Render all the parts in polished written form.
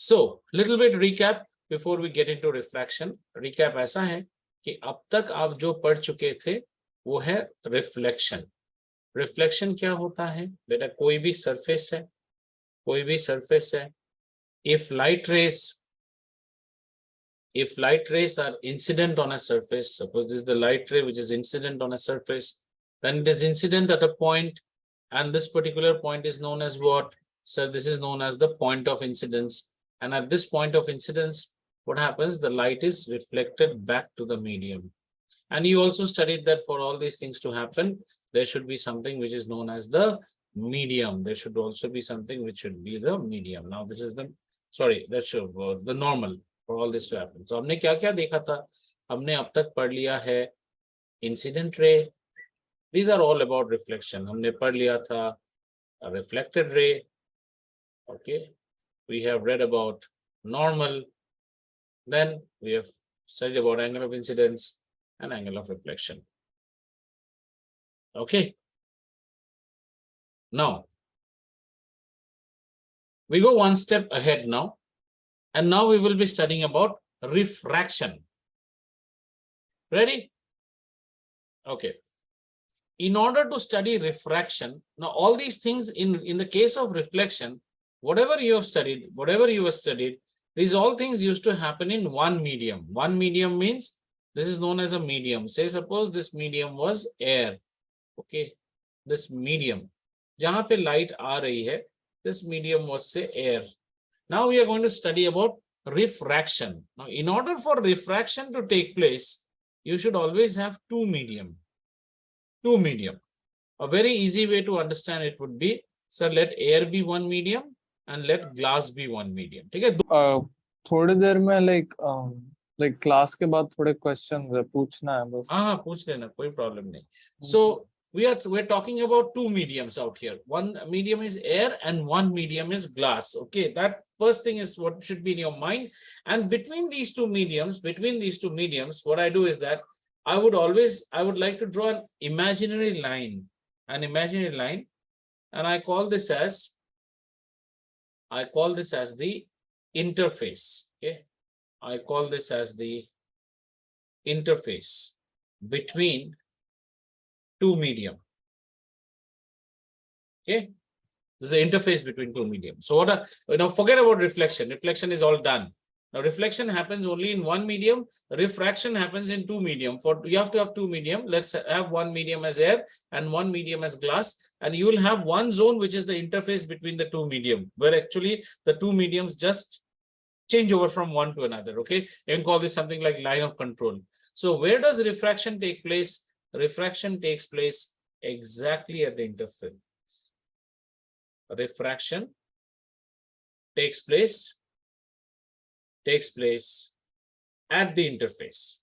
So little bit recap before we get into refraction. Recap ऐसा है कि अब तक आप जो पढ़ चुके थे वो है रिफ्लेक्शन. रिफ्लेक्शन क्या होता है बेटा? कोई भी सरफेस है, कोई भी सरफेस है, if light rays are incident on a surface, suppose this is the light ray which is incident on a surface, then it is incident at a point, and this particular point is known as what? So this is known as the point of incidence. And at this point of incidence, what happens? The light is reflected back to the medium. And you also studied that for all these things to happen, there should be something which is known as the medium. There should also be something which should be the medium. Now this is the, sorry, that should the normal for all this to happen. So हमने क्या क्या देखा था? हमने अब तक पढ़ लिया है incident ray. These are all about reflection. हमने पढ़ लिया था a reflected ray. Okay, we have read about normal. Then we have studied about angle of incidence and angle of reflection. Okay. Now we go one step ahead now. And now we will be studying about refraction. Ready? Okay. In order to study refraction, now all these things in the case of reflection, whatever you have studied, these all things used to happen in one medium. One medium means this is known as a medium. Say suppose this medium was air. Okay. This medium. Jahan pe light aa rahi hai, this medium was say air. Now we are going to study about refraction. Now, in order for refraction to take place, you should always have two medium. Two medium. A very easy way to understand it would be, sir, let air be one medium and let glass be one medium. ठीक है? थोड़ी देर में like class के बाद थोड़े questions पूछना है बस. हाँ पूछ लेना, कोई problem नहीं. So we're talking about two mediums out here. One medium is air and one medium is glass. Okay, that first thing is what should be in your mind. And between these two mediums, what I do is that I would like to draw an imaginary line, and I call this as the interface. Okay, I call this as the interface between two medium. Okay, this is the interface between two medium. So what forget about reflection. Reflection is all done. Now reflection happens only in one medium. Refraction happens in two medium. You have to have two medium. Let's have one medium as air and one medium as glass, and you will have one zone which is the interface between the two medium, where actually the two mediums just change over from one to another. Okay, you can call this something like line of control. So where does refraction take place? Refraction takes place exactly at the interface. Refraction takes place at the interface.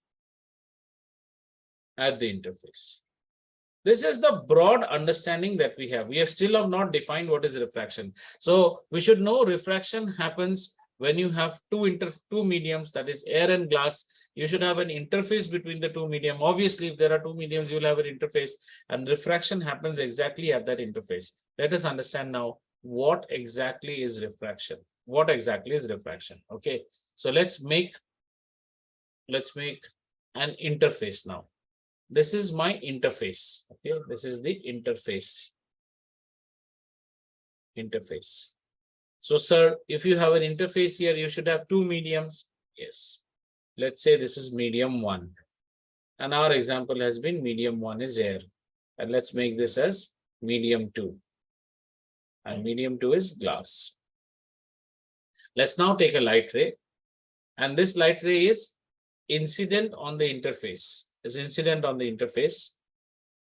This is the broad understanding that we have. We have still not defined what is refraction. So we should know refraction happens when you have two mediums, that is air and glass. You should have an interface between the two medium. Obviously, if there are two mediums, you will have an interface, and refraction happens exactly at that interface. Let us understand now what exactly is refraction. Okay, so let's make an interface now. This is my interface. Okay, this is the interface. So, sir, if you have an interface here, you should have two mediums. Yes. Let's say this is medium 1. And our example has been medium 1 is air. And let's make this as medium 2. And medium 2 is glass. Let's now take a light ray. And this light ray is incident on the interface.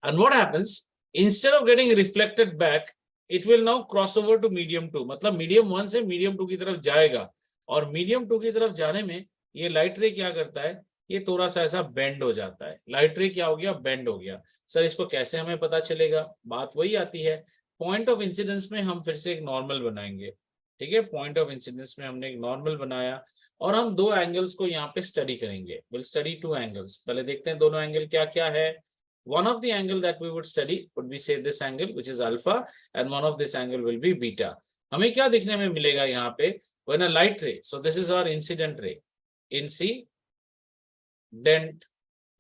And what happens? Instead of getting reflected back, it will now cross over to medium 2. मतलब medium 1 से medium 2 की तरफ जाएगा. और medium 2 की तरफ जाने में ये लाइट रे क्या करता है? ये थोड़ा सा ऐसा बेंड हो जाता है. लाइट रे क्या हो गया? बेंड हो गया. सर इसको कैसे हमें पता चलेगा? बात वही आती है. पॉइंट ऑफ इंसिडेंस में हम फिर से एक नॉर्मल बनाएंगे. ठीक है, पॉइंट ऑफ इंसिडेंस में हमने एक नॉर्मल बनाया और हम दो एंगल्स को यहाँ पे स्टडी करेंगे. Will study two angles. पहले देखते हैं दोनों एंगल क्या क्या है. One of the angle that we would study would be say this angle which is alpha, and one of this angle will be beta. हमें क्या देखने में मिलेगा यहाँ पे? when a light ray, so this is our incident ray, incident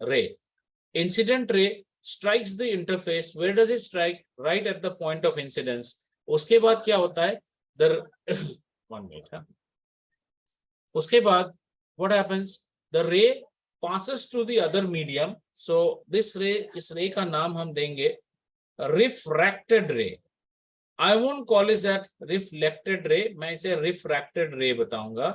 ray. Incident ray strikes the interface. Where does it strike? Right at the point of incidence. उसके बाद क्या होता है? One minute. उसके बाद what happens? The ray passes to the other medium. So this ray, इस ray का नाम हम देंगे refracted ray. I won't call it that reflected ray, मैं इसे refracted ray बताऊंगा.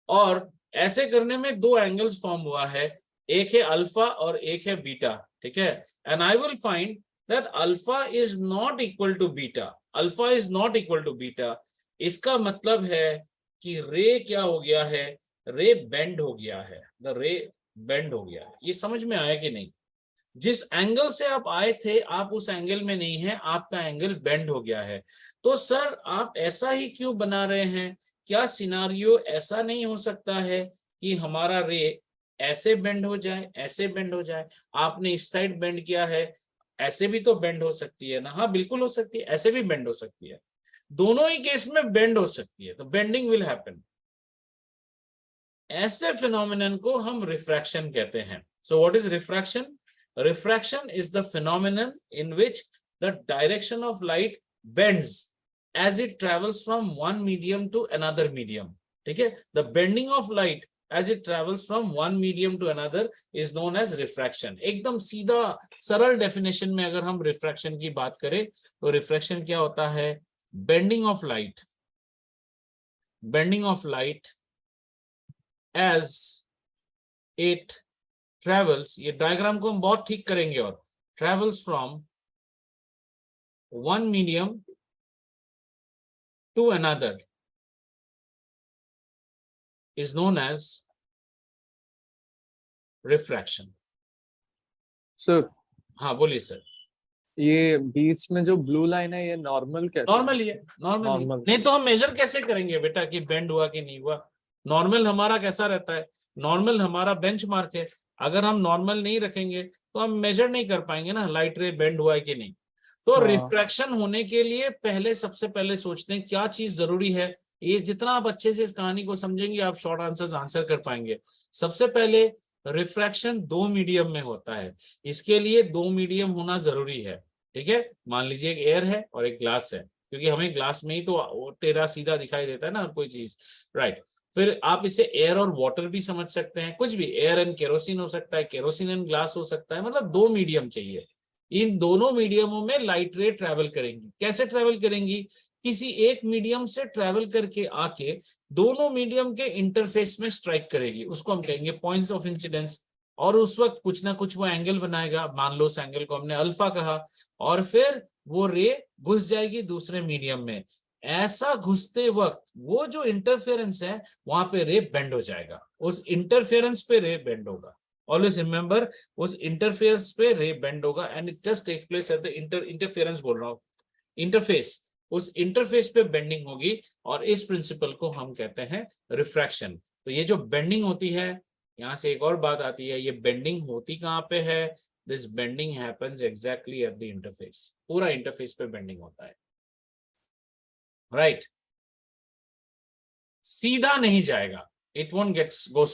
और ऐसे करने में दो एंगल्स फॉर्म हुआ है, एक है अल्फा और एक है बीटा, ठीक है. And I will find that alpha is not equal to beta. Alpha is not equal to beta. इसका मतलब है कि रे क्या हो गया है? रे बेंड हो गया है. द रे बेंड हो गया है. ये समझ में आया कि नहीं? जिस एंगल से आप आए थे आप उस एंगल में नहीं है, आपका एंगल बेंड हो गया है. तो सर आप ऐसा ही क्यों बना रहे हैं? क्या सिनारियो ऐसा नहीं हो सकता है कि हमारा रे ऐसे बेंड हो जाए, ऐसे बेंड हो जाए? आपने इस साइड बेंड किया है, ऐसे भी तो बेंड हो सकती है ना? हाँ बिल्कुल हो सकती है, ऐसे भी बेंड हो सकती है. दोनों ही केस में बेंड हो सकती है, तो बेंडिंग विल हैपन. ऐसे फिनोमिनन को हम रिफ्रैक्शन कहते हैं. So what is refraction? Refraction is the phenomenon in which the direction of light bends as it travels from one medium to another medium. ठीक है? The bending of light as it travels from one medium to another is known as refraction. एकदम सीधा सरल definition में अगर हम refraction की बात करें तो रिफ्रैक्शन क्या होता है? Bending of light. Bending of light as it travels, ये डायग्राम को हम बहुत ठीक करेंगे, और travels from one medium to another is known as refraction. Sir हाँ बोलिए सर. ये बीच में जो ब्लू लाइन है ये नॉर्मल कहते हैं? नॉर्मल है, नॉर्मल. नॉर्मल. नहीं तो हम मेजर कैसे करेंगे बेटा कि बेंड हुआ कि नहीं हुआ? नॉर्मल हमारा कैसा रहता है? नॉर्मल हमारा बेंचमार्क है. अगर हम नॉर्मल नहीं रखेंगे तो हम मेजर नहीं कर पाएंगे ना लाइट रे बेंड हुआ है कि नहीं. तो हाँ. रिफ्रैक्शन होने के लिए पहले सबसे पहले सोचते हैं क्या चीज जरूरी है. ये जितना आप अच्छे से इस कहानी को समझेंगे आप शॉर्ट आंसर कर पाएंगे. सबसे पहले रिफ्रैक्शन दो मीडियम में होता है. इसके लिए दो मीडियम होना जरूरी है. ठीक है, मान लीजिए एक एयर है और एक ग्लास है, क्योंकि हमें ग्लास में ही तो टेढ़ा सीधा दिखाई देता है ना हर कोई चीज. राइट. फिर आप इसे एयर और वाटर भी समझ सकते हैं, कुछ भी. एयर एंड केरोसिन हो सकता है, केरोसिन एंड ग्लास हो सकता है. मतलब दो मीडियम चाहिए. इन दोनों मीडियमों में लाइट रे ट्रैवल करेंगी. कैसे ट्रैवल करेंगी? किसी एक मीडियम से ट्रैवल करके आके दोनों मीडियम के इंटरफेस में स्ट्राइक करेगी. उसको हम कहेंगे पॉइंट्स ऑफ इंसिडेंस. और उस वक्त कुछ ना कुछ वो एंगल बनाएगा. मान लो उस एंगल को हमने अल्फा कहा, और फिर वो रे घुस जाएगी दूसरे मीडियम में. ऐसा घुसते वक्त वो जो इंटरफेरेंस है वहां पे रे बेंड हो जाएगा. उस इंटरफेरेंस पे रे बेंड होगा. ऑलवेज रिमेंबर, उस इंटरफेरेंस पे रे बेंड होगा and it just take place at the interference बोल रहा हूं, इंटरफेस. उस इंटरफेस पे बेंडिंग होगी और इस प्रिंसिपल को हम कहते हैं रिफ्रैक्शन. तो ये जो बेंडिंग होती है, यहां से एक और बात आती है, ये बेंडिंग होती कहां पे है? This bending happens exactly at the interface. पूरा इंटरफेस पे बेंडिंग होता है. राइट. सीधा नहीं जाएगा. It won't go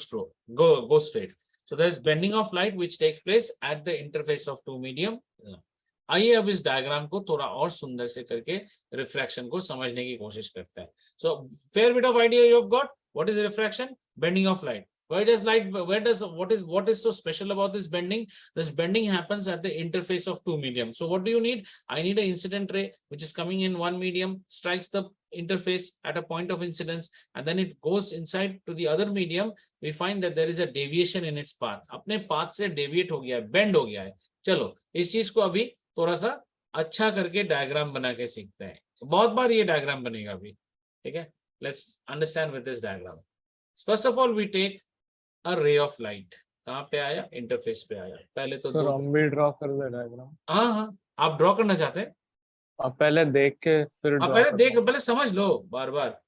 straight. So there is bending of light which takes place at the interface of two medium. आइए अब इस डायग्राम को थोड़ा और सुंदर से करके रिफ्रैक्शन को समझने की कोशिश करते हैं. So fair bit of idea you have got. What is refraction? Bending of light. What is so special about this bending? This bending happens at the interface of two mediums. So what do you need? I need an incident ray which is coming in one medium, strikes the interface at a point of incidence, and then it goes inside to the other medium. We find that there is a deviation in its path. अपने path से deviate हो गया है, bend हो गया है. चलो इस चीज को अभी थोड़ा सा अच्छा करके डायग्राम बना के सीखते हैं. बहुत बार ये डायग्राम बनेगा अभी. ठीक है, let's understand with this diagram. First of all we take a ray of light. कहाँ पे आया? इंटरफेस पे आया. पहले तो सर हम भी ड्रॉ कर दे डायग्राम. हाँ, आप ड्रॉ करना चाहते हैं? आप पहले देख के फिर आप ड्रॉ पहले समझ लो बार बार.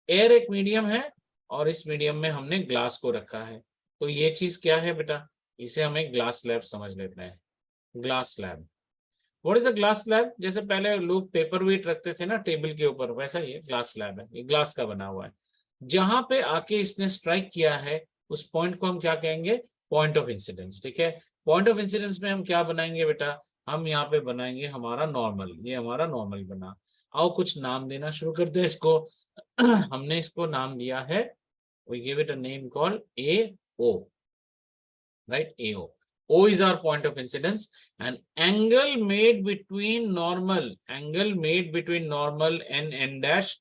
एयर एक मीडियम है और इस मीडियम में हमने ग्लास को रखा है. तो ये चीज क्या है बेटा? इसे हम एक ग्लास स्लैब समझ लेते हैं. Glass slab. What is a glass slab? जैसे पहले लोग पेपर वेट रखते थे ना टेबल के ऊपर, वैसा ही ग्लास स्लैब है. ये ग्लास का बना हुआ है. जहां पे आके इसने स्ट्राइक किया है उस पॉइंट को हम क्या कहेंगे, पॉइंट ऑफ इंसिडेंस। ठीक है, पॉइंट ऑफ इंसिडेंस में हम क्या बनाएंगे बेटा, हम यहाँ पे बनाएंगे हमारा नॉर्मल, ये हमारा नॉर्मल बना। आओ कुछ नाम देना शुरू करते हैं इसको। हमने इसको नाम दिया है, we give it a name called AO, right? AO. O is our point of incidence, and angle made between normal and n dash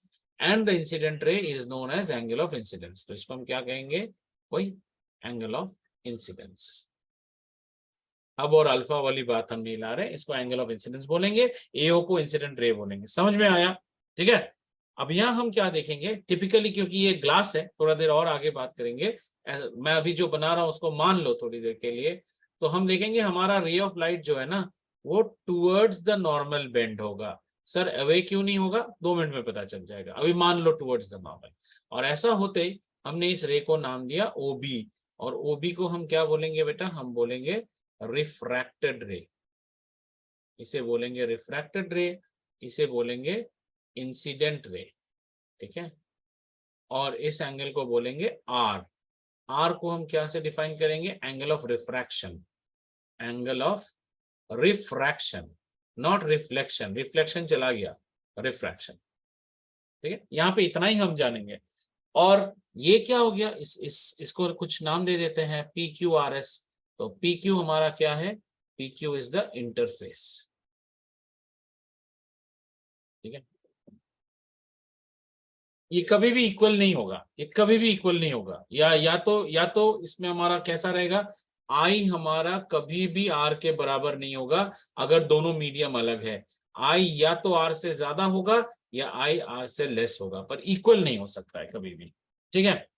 and the incident ray is known as angle of incidence. तो इसको हम क्या कहेंगे, वही angle of incidence। अब और alpha वाली बात हम नहीं ला रहे, इसको एंगल ऑफ इंसिडेंस बोलेंगे, एओ को इंसिडेंट रे बोलेंगे। समझ में आया? ठीक है, अब यहाँ हम क्या देखेंगे टिपिकली, क्योंकि ये ग्लास है, थोड़ा देर और आगे बात करेंगे। मैं अभी जो बना रहा हूं उसको मान लो थोड़ी देर के लिए। तो हम देखेंगे हमारा रे ऑफ लाइट जो है ना, वो टूवर्ड्स द नॉर्मल बेंड होगा। सर अवे क्यों नहीं होगा, 2 मिनट में पता चल जाएगा। अभी मान लो टूवर्ड्स द नॉर्मल, और ऐसा होते ही हमने इस रे को नाम दिया ओबी, और ओबी को हम क्या बोलेंगे बेटा, हम बोलेंगे रिफ्रैक्टेड रे। इसे बोलेंगे रिफ्रैक्टेड रे, इसे बोलेंगे इंसिडेंट रे। ठीक है, और इस एंगल को बोलेंगे आर। आर को हम क्या से डिफाइन करेंगे, angle of refraction, angle of refraction, not reflection, reflection चला गया, रिफ्रैक्शन। ठीक है, यहाँ पे इतना ही हम जानेंगे। और ये क्या हो गया, इसको कुछ नाम दे देते हैं, पी क्यू आर एस। तो पी क्यू हमारा क्या है, P Q is the interface. ठीक है, ये कभी भी इक्वल नहीं होगा, ये कभी भी इक्वल नहीं होगा। या तो इसमें हमारा कैसा रहेगा, आई हमारा कभी भी आर के बराबर नहीं होगा अगर दोनों मीडियम अलग है। आई या तो आर से ज्यादा होगा या आई आर से लेस होगा, पर इक्वल नहीं हो सकता है कभी भी। ठीक है,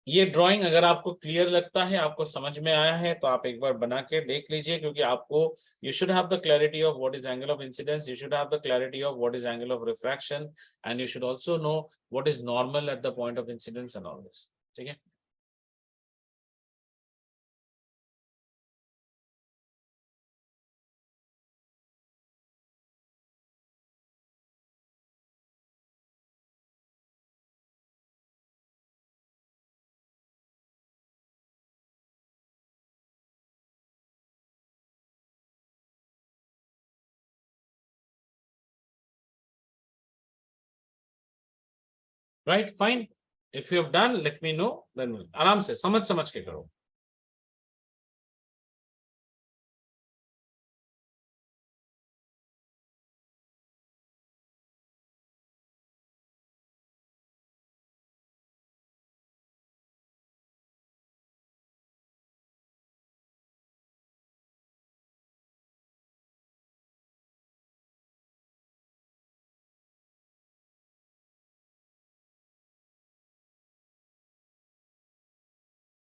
ये ड्राइंग अगर आपको क्लियर लगता है, आपको समझ में आया है, तो आप एक बार बना के देख लीजिए, क्योंकि आपको you should have the clarity of what is angle of incidence, you should have the clarity of what is angle of refraction, and you should also know what is normal at the point of incidence and all this. ठीक है, right, fine. If you have done, let me know, then आराम से समझ के करो।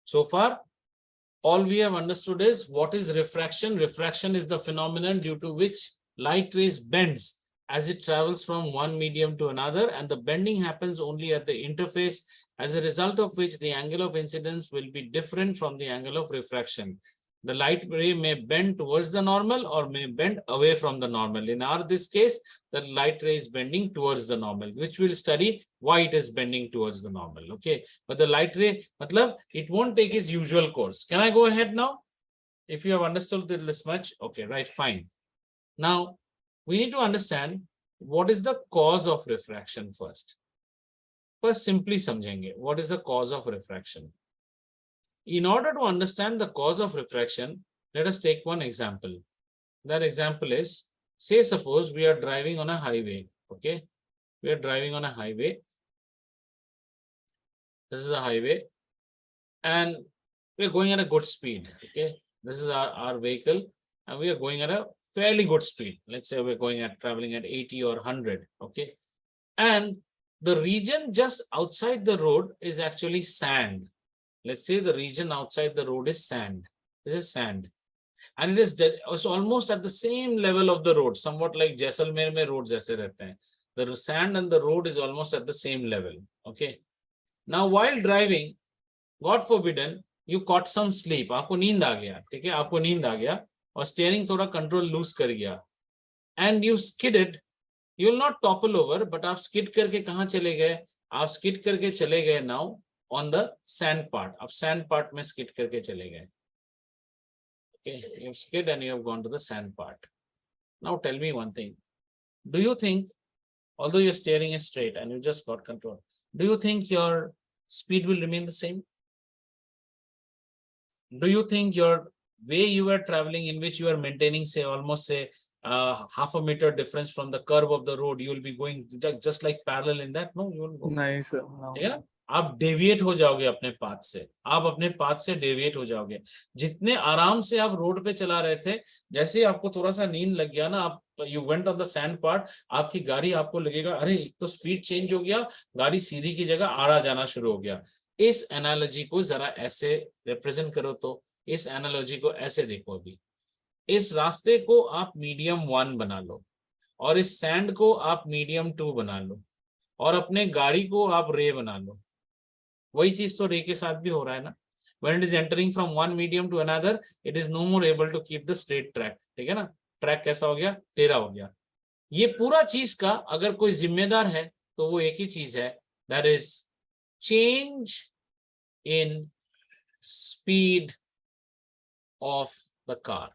So far, all we have understood is what is refraction. Refraction is the phenomenon due to which light rays bends as it travels from one medium to another, and the bending happens only at the interface, as a result of which the angle of incidence will be different from the angle of refraction. The light ray may bend towards the normal or may bend away from the normal. In this case, the light ray is bending towards the normal, which we'll study why it is bending towards the normal. Okay, but the light ray, matlab, it won't take its usual course. Can I go ahead now? If you have understood this much, okay, right, fine. Now, we need to understand what is the cause of refraction first. First, simply samjhenge, what is the cause of refraction? In order to understand the cause of refraction, let us take one example. That example is, say suppose we are driving on a highway, okay? We are driving on a highway. This is a highway and we are going at a good speed, okay? This is our vehicle and we are going at a fairly good speed. Let's say we're traveling at 80 or 100, okay? And the region just outside the road is actually sand. Let's say the region outside the road is sand. This is sand. And it's almost at the same level of the road, somewhat like Jaisalmer mein roads aise rehte hain. The sand and the road is almost at the same level. Okay. Now, while driving, God forbidden, you caught some sleep. Aapko neend aa gaya. ठीक है, आपको नींद आ गया और steering थोड़ा control lose कर गया. And you skidded. You will not topple over, but आप skid करके कहाँ चले गए? आप स्किड करके चले गए now on the sand part, आप सैंड पार्ट में स्किड करके चले गए. Okay, you have skid and you have gone to the sand part. Now tell me one thing. Do you think, although your steering is straight and you just got control, do you think your speed will remain the same? Do you think your way you were traveling, in which you are maintaining, say, almost say half a meter difference from the curve of the road, you will be going just like parallel in that? No, you won't go. नहीं sir, no. ठीक है ना, आप deviate हो जाओगे अपने path से, आप अपने पाथ से डेविएट हो जाओगे. जितने आराम से आप रोड पे चला रहे थे, जैसे ही आपको थोड़ा सा नींद लग गया ना, आप you went on the sand part, आपकी गाड़ी, आपको लगेगा अरे एक तो स्पीड चेंज हो गया, गाड़ी सीधी की जगह आड़ा जाना शुरू हो गया. इस एनालॉजी को जरा ऐसे रिप्रेजेंट करो, तो इस एनालॉजी को ऐसे देखो. अभी इस रास्ते को आप मीडियम 1 बना लो, और इस सैंड को आप मीडियम 2 बना लो, और अपने गाड़ी को आप रे बना लो. वही चीज तो रे के साथ भी हो रहा है ना. When it is entering from one medium to another, it is no more able to keep the straight track. ठीक है ना, ट्रैक कैसा हो गया, टेढ़ा हो गया. ये पूरा चीज का अगर कोई जिम्मेदार है तो वो एक ही चीज है, that is change in speed of the car.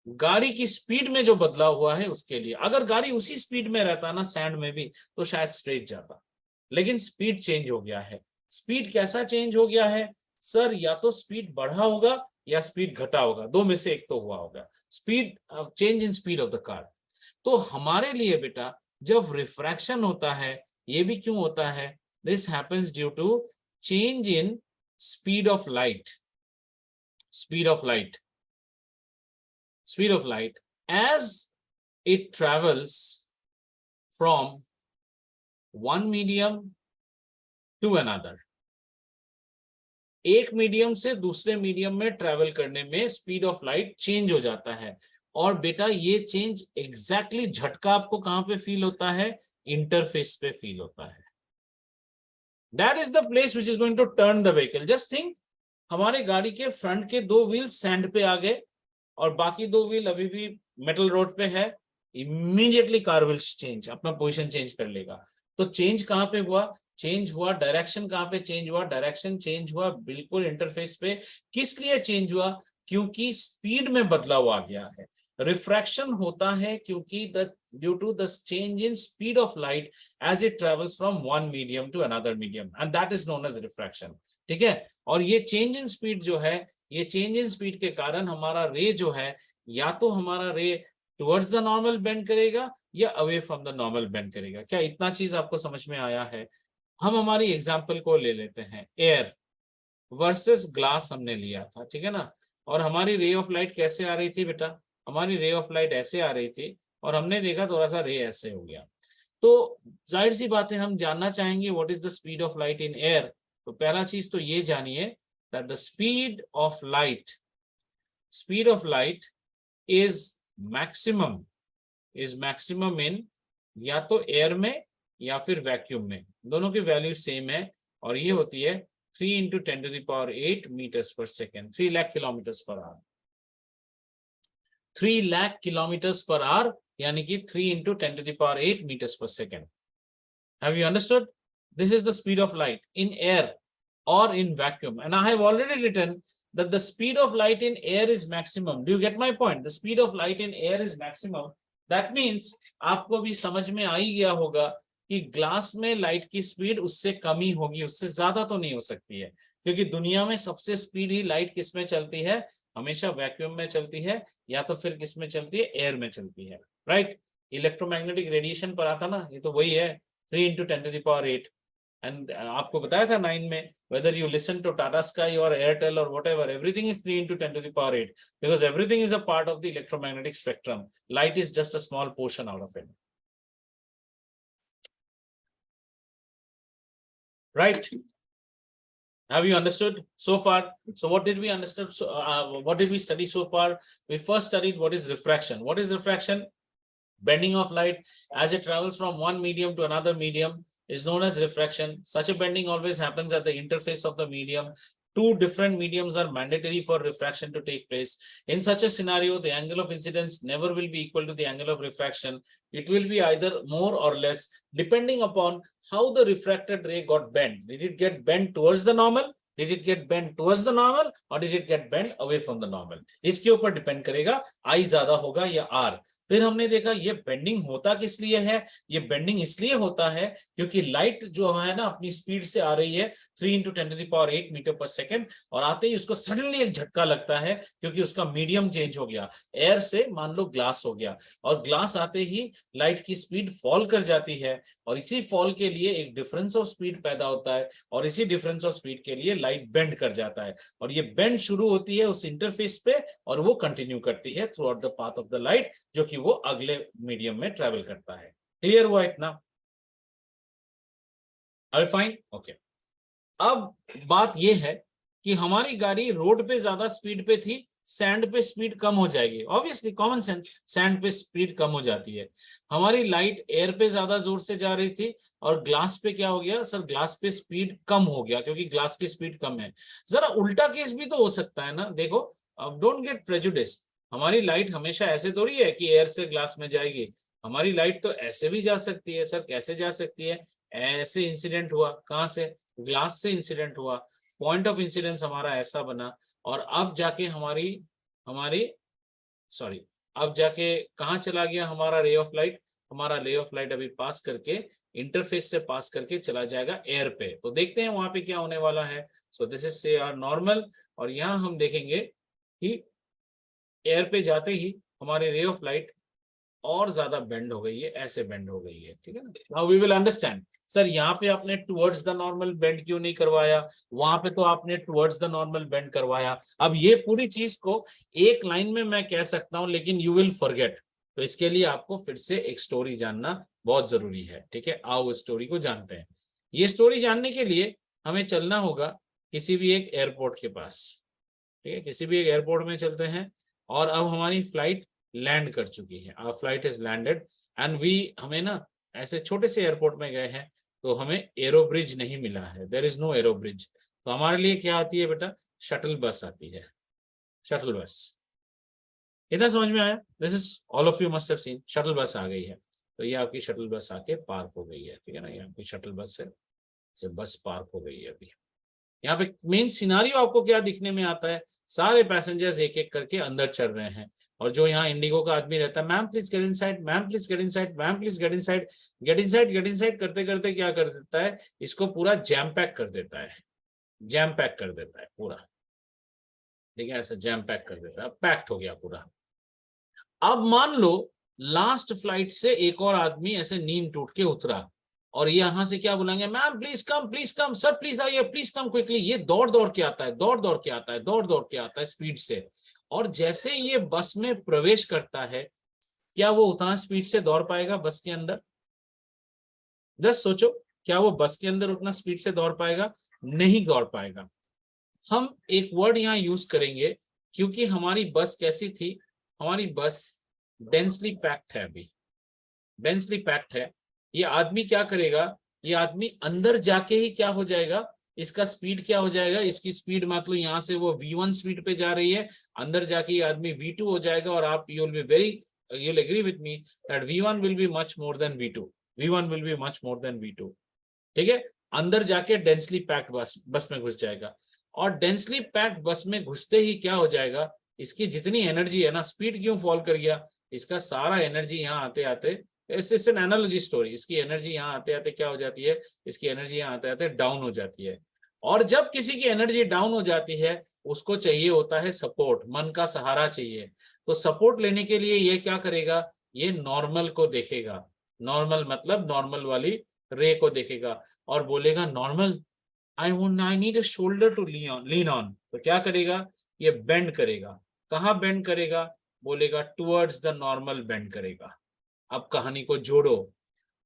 गाड़ी की स्पीड में जो बदलाव हुआ है उसके लिए. अगर गाड़ी उसी स्पीड में रहता ना सैंड में भी, तो शायद स्ट्रेट जाता, लेकिन स्पीड चेंज हो गया है. स्पीड कैसा चेंज हो गया है सर? या तो स्पीड बढ़ा होगा या स्पीड घटा होगा, दो में से एक तो हुआ होगा. Speed, change in speed of the car. तो हमारे लिए बेटा जब रिफ्रैक्शन होता है, ये भी क्यों होता है? This happens due to change in speed of light. Speed of light, speed of light as it travels from one medium to another. एक मीडियम से दूसरे मीडियम में ट्रेवल करने में स्पीड ऑफ लाइट चेंज हो जाता है. और बेटा ये चेंज एग्जैक्टली झटका आपको कहां पे फील होता है? इंटरफेस पे फील होता है. That is the place which is going to turn the vehicle. Just think, हमारे गाड़ी के फ्रंट के 2 व्हील सैंड पे आ गए और बाकी 2 व्हील अभी भी मेटल रोड पे है. इमीडिएटली कार विल चेंज, अपना पोजीशन चेंज कर लेगा. तो चेंज कहां पे हुआ? चेंज हुआ डायरेक्शन. कहां पे चेंज हुआ? डायरेक्शन चेंज हुआ बिल्कुल इंटरफेस पे. किस लिए चेंज हुआ? क्योंकि स्पीड में बदलाव आ गया है. रिफ्रैक्शन होता है क्योंकि due to the change in speed of light as it travels from one medium to another medium, and that is known as refraction. ठीक है. और ये चेंज इन स्पीड जो है, ये चेंज इन स्पीड के कारण हमारा रे जो है, या तो हमारा रे टुवर्ड्स द नॉर्मल बेंड करेगा या away from the normal bend करेगा. क्या इतना चीज आपको समझ में आया है? हम हमारी एग्जांपल को ले लेते हैं. एयर वर्सेस ग्लास हमने लिया था, ठीक है ना. और हमारी रे ऑफ लाइट कैसे आ रही थी बेटा? हमारी रे ऑफ लाइट ऐसे आ रही थी, और हमने देखा थोड़ा सा रे ऐसे हो गया. तो जाहिर सी बात है हम जानना चाहेंगे what is the speed of light in air. तो पहला चीज तो ये जानिए that the speed of light is maximum in या तो एयर में या फिर वैक्यूम में. दोनों की वैल्यू सेम है, और ये होती है 3 × 10⁸ meters per second, 3 lakh kilometers per hour. 3 lakh kilometers per hour यानी कि 3 × 10⁸ meters per second. Have you understood? This is the speed of light in air or in vacuum, and I have already written that the speed of light in air is maximum. Do you get my point? The speed of light in air is maximum. That means आपको भी समझ में आ ही गया होगा कि glass में light की speed उससे कम ही होगी, उससे ज्यादा तो नहीं हो सकती है, क्योंकि दुनिया में सबसे स्पीड ही लाइट किस में चलती है? हमेशा वैक्यूम में चलती है, या तो फिर किस में चलती है? एयर में चलती है. राइट. इलेक्ट्रोमैग्नेटिक रेडिएशन पर आता ना, ये तो वही है 3 × 10⁸. एंड आपको बताया था 9 में, whether you listen to Tata Sky or Airtel or whatever, everything is 3 × 10⁸, because everything is a part of the electromagnetic spectrum. Light is just a small portion out of it. Right? Have you understood so far? So what did we understand? So what did we study so far? We first studied what is refraction. What is refraction? Bending of light as it travels from one medium to another medium is known as refraction. Such a bending always happens at the interface of the medium. two different mediums are mandatory for refraction to take place. In such a scenario, the angle of incidence never will be equal to the angle of refraction. It will be either more or less depending upon how the refracted ray got bent. Did it get bent towards the normal? Did it get bent towards the normal or did it get bent away from the normal? इसके ऊपर depend करेगा I ज्यादा होगा या R. फिर हमने देखा ये बेंडिंग होता किस लिए है? ये बेंडिंग इसलिए होता है क्योंकि लाइट जो है ना अपनी स्पीड से आ रही है 3 × 10⁸ मीटर पर सेकेंड और आते ही उसको सडनली एक झटका लगता है क्योंकि उसका मीडियम चेंज हो गया, एयर से मान लो ग्लास हो गया और ग्लास आते ही लाइट की स्पीड फॉल कर जाती है और इसी फॉल के लिए एक डिफरेंस ऑफ स्पीड पैदा होता है और इसी डिफरेंस ऑफ स्पीड के लिए लाइट बेंड कर जाता है और ये बेंड शुरू होती है उस इंटरफेस पे और वो कंटिन्यू करती है through out the path of the light जो कि वो अगले मीडियम में ट्रेवल करता है। क्लियर हुआ इतना? Are fine? ओके। अब बात ये है कि हमारी गाड़ी रोड पे ज्यादा स्पीड पे थी, सैंड पे स्पीड कम हो जाएगी, ऑब्वियसली कॉमन सेंस, सैंड पे स्पीड कम हो जाती है। हमारी लाइट एयर पे ज्यादा जोर से जा रही थी और ग्लास पे क्या हो गया सर? ग्लास पे स्पीड कम हो गया क्योंकि ग्लास की स्पीड कम है। जरा उल्टा केस भी तो हो सकता है ना, देखो, अब डोंट गेट प्रेजुडिस। हमारी लाइट हमेशा ऐसे थोड़ी है कि एयर से ग्लास में जाएगी, हमारी लाइट तो ऐसे भी जा सकती है। सर कैसे जा सकती है? ऐसे इंसिडेंट हुआ, कहां से? ग्लास से इंसिडेंट हुआ, पॉइंट ऑफ इंसिडेंस हमारा ऐसा बना और अब जाके अब जाके कहां चला गया हमारा रे ऑफ लाइट? हमारा रे ऑफ लाइट अभी पास करके इंटरफेस से पास करके चला जाएगा एयर पे। तो देखते हैं वहां पे क्या होने वाला है। सो दिस इज से आर नॉर्मल और यहां हम देखेंगे कि एयर पे जाते ही हमारे रे ऑफ लाइट और ज्यादा बेंड हो गई है, ऐसे बेंड हो गई है, ठीक है ना? Now we will understand. Sir यहाँ पे आपने टुवर्ड्स द नॉर्मल बेंड क्यों नहीं करवाया? वहां पे तो आपने टुवर्ड्स द नॉर्मल बेंड करवाया। अब ये पूरी चीज को एक लाइन में मैं कह सकता हूं लेकिन यू विल फॉरगेट, तो इसके लिए आपको फिर से एक स्टोरी जानना बहुत जरूरी है, ठीक है? आओ स्टोरी को जानते हैं। ये स्टोरी जानने के लिए हमें चलना होगा किसी भी एक एयरपोर्ट के पास, ठीक है? किसी भी एक एयरपोर्ट में चलते हैं और अब हमारी फ्लाइट लैंड कर चुकी है। Our flight is landed and we, हमें ना ऐसे छोटे से एयरपोर्ट में गए हैं तो हमें एरो ब्रिज नहीं मिला है, there is no aero bridge. तो हमारे लिए क्या आती है बेटा? शटल बस आती है, शटल बस। इतना समझ में आया? This is all of you must have seen, shuttle bus आ गई है। तो ये आपकी शटल बस आके पार्क हो गई है, ठीक है ना? ये आपकी शटल बस से बस पार्क हो गई है। अभी यहाँ पे मेन सिनारियो आपको क्या दिखने में आता है? सारे पैसेंजर्स एक एक करके अंदर चढ़ रहे हैं और जो यहाँ इंडिगो का आदमी रहता है, ma'am please get inside, ma'am please get inside, ma'am please get inside, get inside, get inside करते करते क्या कर देता है? इसको पूरा जैम पैक कर देता है, जैम पैक कर देता है पूरा, ठीक है? ऐसा जैम पैक कर देता है, पैक्ड हो गया पूरा। अब मान लो लास्ट फ्लाइट से एक और आदमी ऐसे नींद टूट के उतरा और ये यहां से क्या बुलाएंगे? Ma'am please come, sir please आइए, प्लीज कम क्विकली। ये दौड़ दौड़ के आता है, दौड़ दौड़ के आता है, दौड़ दौड़ के आता है स्पीड से। और जैसे ये बस में प्रवेश करता है, क्या वो उतना स्पीड से दौड़ पाएगा बस के अंदर? जस्ट सोचो, क्या वो बस के अंदर उतना स्पीड से दौड़ पाएगा? नहीं दौड़ पाएगा। हम एक वर्ड यहाँ यूज करेंगे क्योंकि हमारी बस कैसी थी? हमारी बस डेंसली पैक्ड है, अभी डेंसली पैक्ड है। ये आदमी क्या करेगा? ये आदमी अंदर जाके ही क्या हो जाएगा? इसका स्पीड क्या हो जाएगा? इसकी स्पीड मतलब यहाँ से वो V1 स्पीड पे जा रही है, अंदर जाके ये आदमी V2 हो जाएगा और आप you'll agree with me that V1 will be much more than V2, V1 will be much more than V2, ठीक है? अंदर जाके डेंसली पैक्ड बस में घुस जाएगा और डेंसली पैक्ड बस में घुसते ही क्या हो जाएगा? इसकी जितनी एनर्जी है ना, स्पीड क्यों फॉल कर गया? इसका सारा एनर्जी यहाँ आते आते, इट्स एन एनालॉजी स्टोरी, इसकी एनर्जी यहाँ आते आते क्या हो जाती है? इसकी एनर्जी यहाँ आते आते डाउन हो जाती है। और जब किसी की एनर्जी डाउन हो जाती है उसको चाहिए होता है सपोर्ट, मन का सहारा चाहिए। तो सपोर्ट लेने के लिए ये क्या करेगा? ये नॉर्मल को देखेगा, नॉर्मल मतलब नॉर्मल वाली रे को देखेगा और बोलेगा normal I need a shoulder to lean on. तो क्या करेगा? ये बेंड करेगा। कहाँ बेंड करेगा? बोलेगा टुवर्ड्स द नॉर्मल बेंड करेगा। अब कहानी को जोड़ो,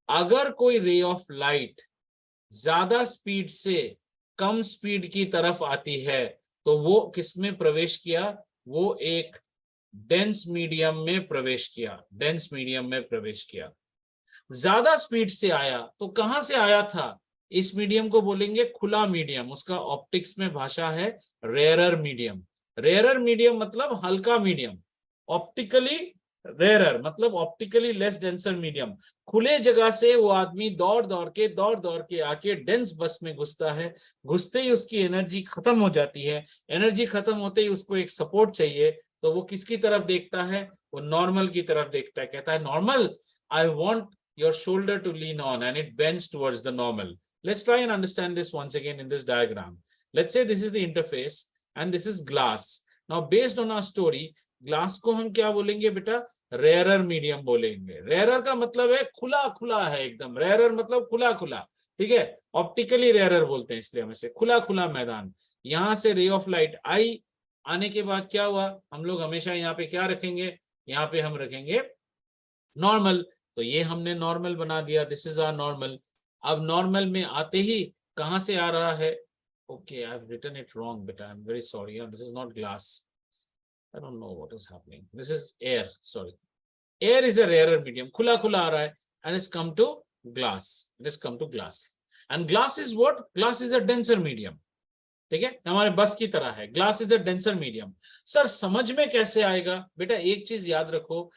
अगर कोई रे ऑफ लाइट ज्यादा स्पीड से कम स्पीड की तरफ आती है तो वो किस में प्रवेश किया? वो एक डेंस मीडियम में प्रवेश किया, डेंस मीडियम में प्रवेश किया। ज्यादा स्पीड से आया तो कहां से आया था? इस मीडियम को बोलेंगे खुला मीडियम, उसका ऑप्टिक्स में भाषा है रेयरर मीडियम। रेयरर मीडियम मतलब हल्का मीडियम, ऑप्टिकली रेयरर मतलब ऑप्टिकली लेस डेंसर मीडियम। खुले जगह से वो आदमी दौड़ दौड़ के आके डेंस बस में घुसता है, घुसते ही उसकी एनर्जी खत्म हो जाती है, एनर्जी खत्म होते ही उसको एक सपोर्ट चाहिए, तो वो किसकी तरफ देखता है, वो नॉर्मल की तरफ देखता है, कहता है normal I want your shoulder to lean on, and it bends towards the normal. Let's try and understand this once again in this diagram. Let's say this is the interface and this is glass. Now based on our story, glass को हम क्या बोलेंगे बेटा, rarer medium बोलेंगे। Rarer का मतलब है खुला खुला है एकदम, रेयरर मतलब खुला खुला, ठीक है, ऑप्टिकली रेयरर बोलते हैं इसलिए हम इसे खुला खुला मैदान। यहां से रे ऑफ लाइट आई, आने के बाद क्या हुआ, हम लोग हमेशा यहाँ पे क्या रखेंगे, यहाँ पे हम रखेंगे नॉर्मल, तो ये हमने नॉर्मल बना दिया, दिस इज आवर नॉर्मल। अब नॉर्मल में आते ही कहां से आ रहा है, okay I have written it wrong बेटा, I am very sorry, this is not glass, I don't know what is happening, this is air, sorry, air is a rarer medium, खुला खुला आ रहा है, and it's come to glass, it is come to glass, and glass is what, glass is a denser medium, ठीक है, हमारे बस की तरह है, glass is a denser medium. Sir समझ में कैसे आएगा, बेटा एक चीज याद रखो,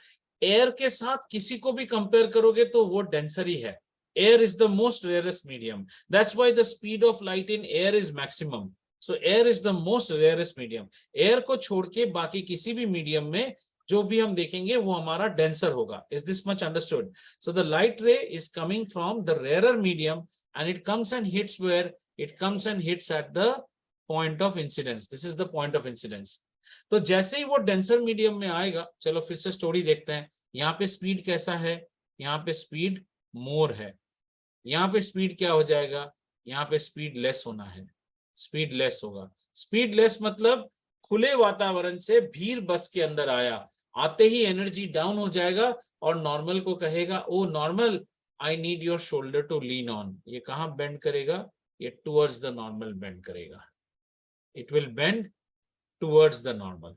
एयर के साथ किसी को भी कंपेयर करोगे तो वो डेंसर ही है, air is the most rarest medium, that's why the speed of light in air is maximum, so air is the most rarest medium. Air को छोड़ के बाकी किसी भी मीडियम में जो भी हम देखेंगे वो हमारा डेंसर होगा, is this much understood? So the light ray is coming from the rarer medium and it comes and hits where, it comes and hits at the point of incidence, this is the point of incidence. तो जैसे ही वो denser medium में आएगा, चलो फिर से story देखते हैं, यहाँ पे स्पीड कैसा है, यहाँ पे स्पीड मोर है, यहाँ पे स्पीड क्या हो जाएगा, यहाँ पे स्पीड लेस होना है, स्पीड लेस होगा। स्पीड लेस मतलब खुले वातावरण से भीड़ बस के अंदर आया, आते ही एनर्जी डाउन हो जाएगा और नॉर्मल को कहेगा oh normal I need your shoulder to lean on, ये कहाँ बेंड करेगा, ये टुवर्ड्स द नॉर्मल बेंड करेगा, it will bend towards the normal.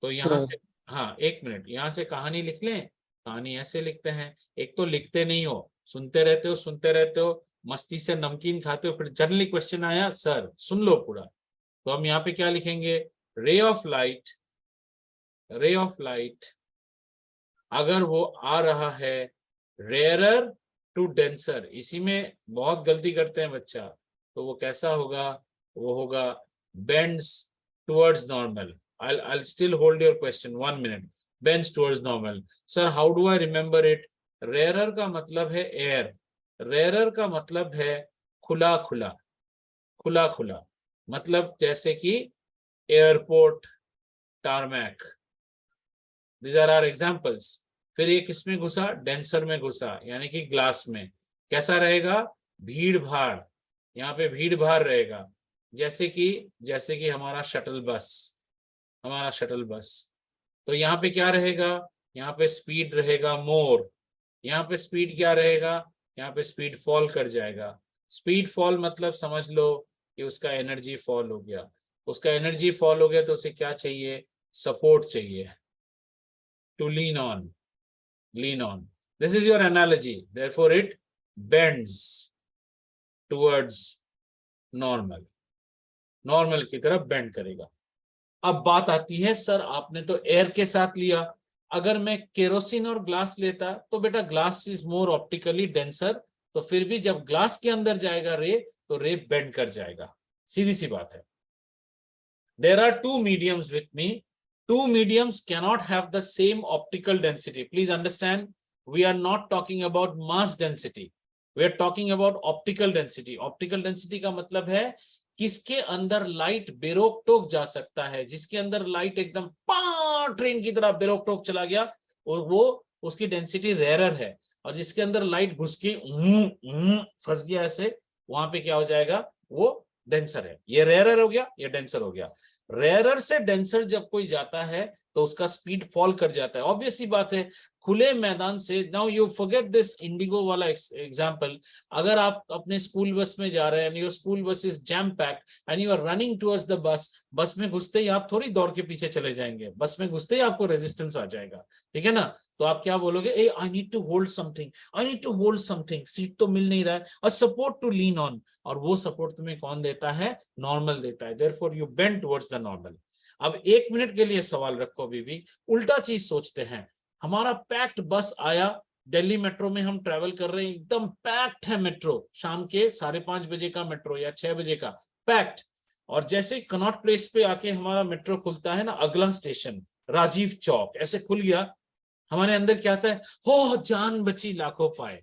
तो यहां से, हाँ एक मिनट, यहां से कहानी लिख लें, कहानी ऐसे लिखते हैं, एक तो लिखते नहीं हो, सुनते रहते हो, मस्ती से नमकीन खाते हो, फिर जनरली क्वेश्चन आया सर सुन लो पूरा, तो हम यहाँ पे क्या लिखेंगे, ray of light, ray of light अगर वो आ रहा है रेयरर टू डेंसर, इसी में बहुत गलती करते हैं बच्चा, तो वो कैसा होगा, वो होगा bends towards normal. I'll still hold your question 1 minute. Bends towards normal. Sir, how do I remember it? Rarer का मतलब है air. Rarer का मतलब है खुला खुला, खुला खुला, मतलब जैसे कि airport, tarmac, these are our examples. फिर ये किसमें घुसा, डेंसर में घुसा, यानी कि ग्लास में, कैसा रहेगा, भीड़ भाड़, यहाँ पे भीड़ भाड़ रहेगा, जैसे कि हमारा शटल बस, हमारा शटल बस। तो यहाँ पे क्या रहेगा, यहाँ पे स्पीड रहेगा मोर, यहाँ पे स्पीड क्या रहेगा, यहाँ पे स्पीड फॉल कर जाएगा। स्पीड फॉल मतलब समझ लो कि उसका एनर्जी फॉल हो गया, उसका एनर्जी फॉल हो गया तो उसे क्या चाहिए, सपोर्ट चाहिए, to lean on, lean on, this is your analogy, therefore it bends towards normal, normal की तरफ बेंड करेगा। अब बात आती है सर आपने तो एयर के साथ लिया, अगर मैं केरोसिन और ग्लास लेता तो बेटा glass is more optically denser, तो फिर भी जब ग्लास के अंदर जाएगा रे तो रे बेंड कर जाएगा, सीधी सी बात है। There are two mediums with me, two mediums cannot have the same optical density, please understand, we are not talking about mass density, we are talking about optical density. Optical density का मतलब है किसके अंदर light बेरोक टोक जा सकता है, जिसके अंदर लाइट एकदम ट्रेन की तरह बेरोक टोक चला गया वो उसकी डेंसिटी रेयरर है, और जिसके अंदर लाइट घुस के फंस गया ऐसे, वहां पे क्या हो जाएगा, वो डेंसर है। ये रेयरर हो गया, ये डेंसर हो गया। रेयरर से डेंसर जब कोई जाता है तो उसका स्पीड फॉल कर जाता है। ऑब्वियस सी बात है, खुले मैदान से, now you forget this IndiGo वाला एग्जांपल, अगर आप अपने स्कूल बस में जा रहे हैं, your school bus is jam packed and you are running towards the bus, bus में घुसते ही आप थोड़ी दौड़ के पीछे चले जाएंगे, बस में घुसते ही आपको रेजिस्टेंस आ जाएगा, ठीक है ना। तो आप क्या बोलोगे, uh I need to hold something, I need to hold something, seat तो मिल नहीं रहा है, और सपोर्ट टू लीन ऑन, और वो सपोर्ट तुम्हें कौन देता है, नॉर्मल देता है, therefore you bend towards the normal. अब 1 मिनट के लिए सवाल रखो, अभी भी उल्टा चीज सोचते हैं, हमारा पैक्ड बस आया, दिल्ली मेट्रो में हम ट्रेवल कर रहे हैं, एकदम पैक्ड है मेट्रो, शाम के 5:30 बजे का मेट्रो या 6 बजे का, पैक्ड। और जैसे कनॉट प्लेस पे आके हमारा मेट्रो खुलता है ना, अगला स्टेशन राजीव चौक, ऐसे खुल गया, हमारे अंदर क्या आता है, हो जान बची लाखों पाए,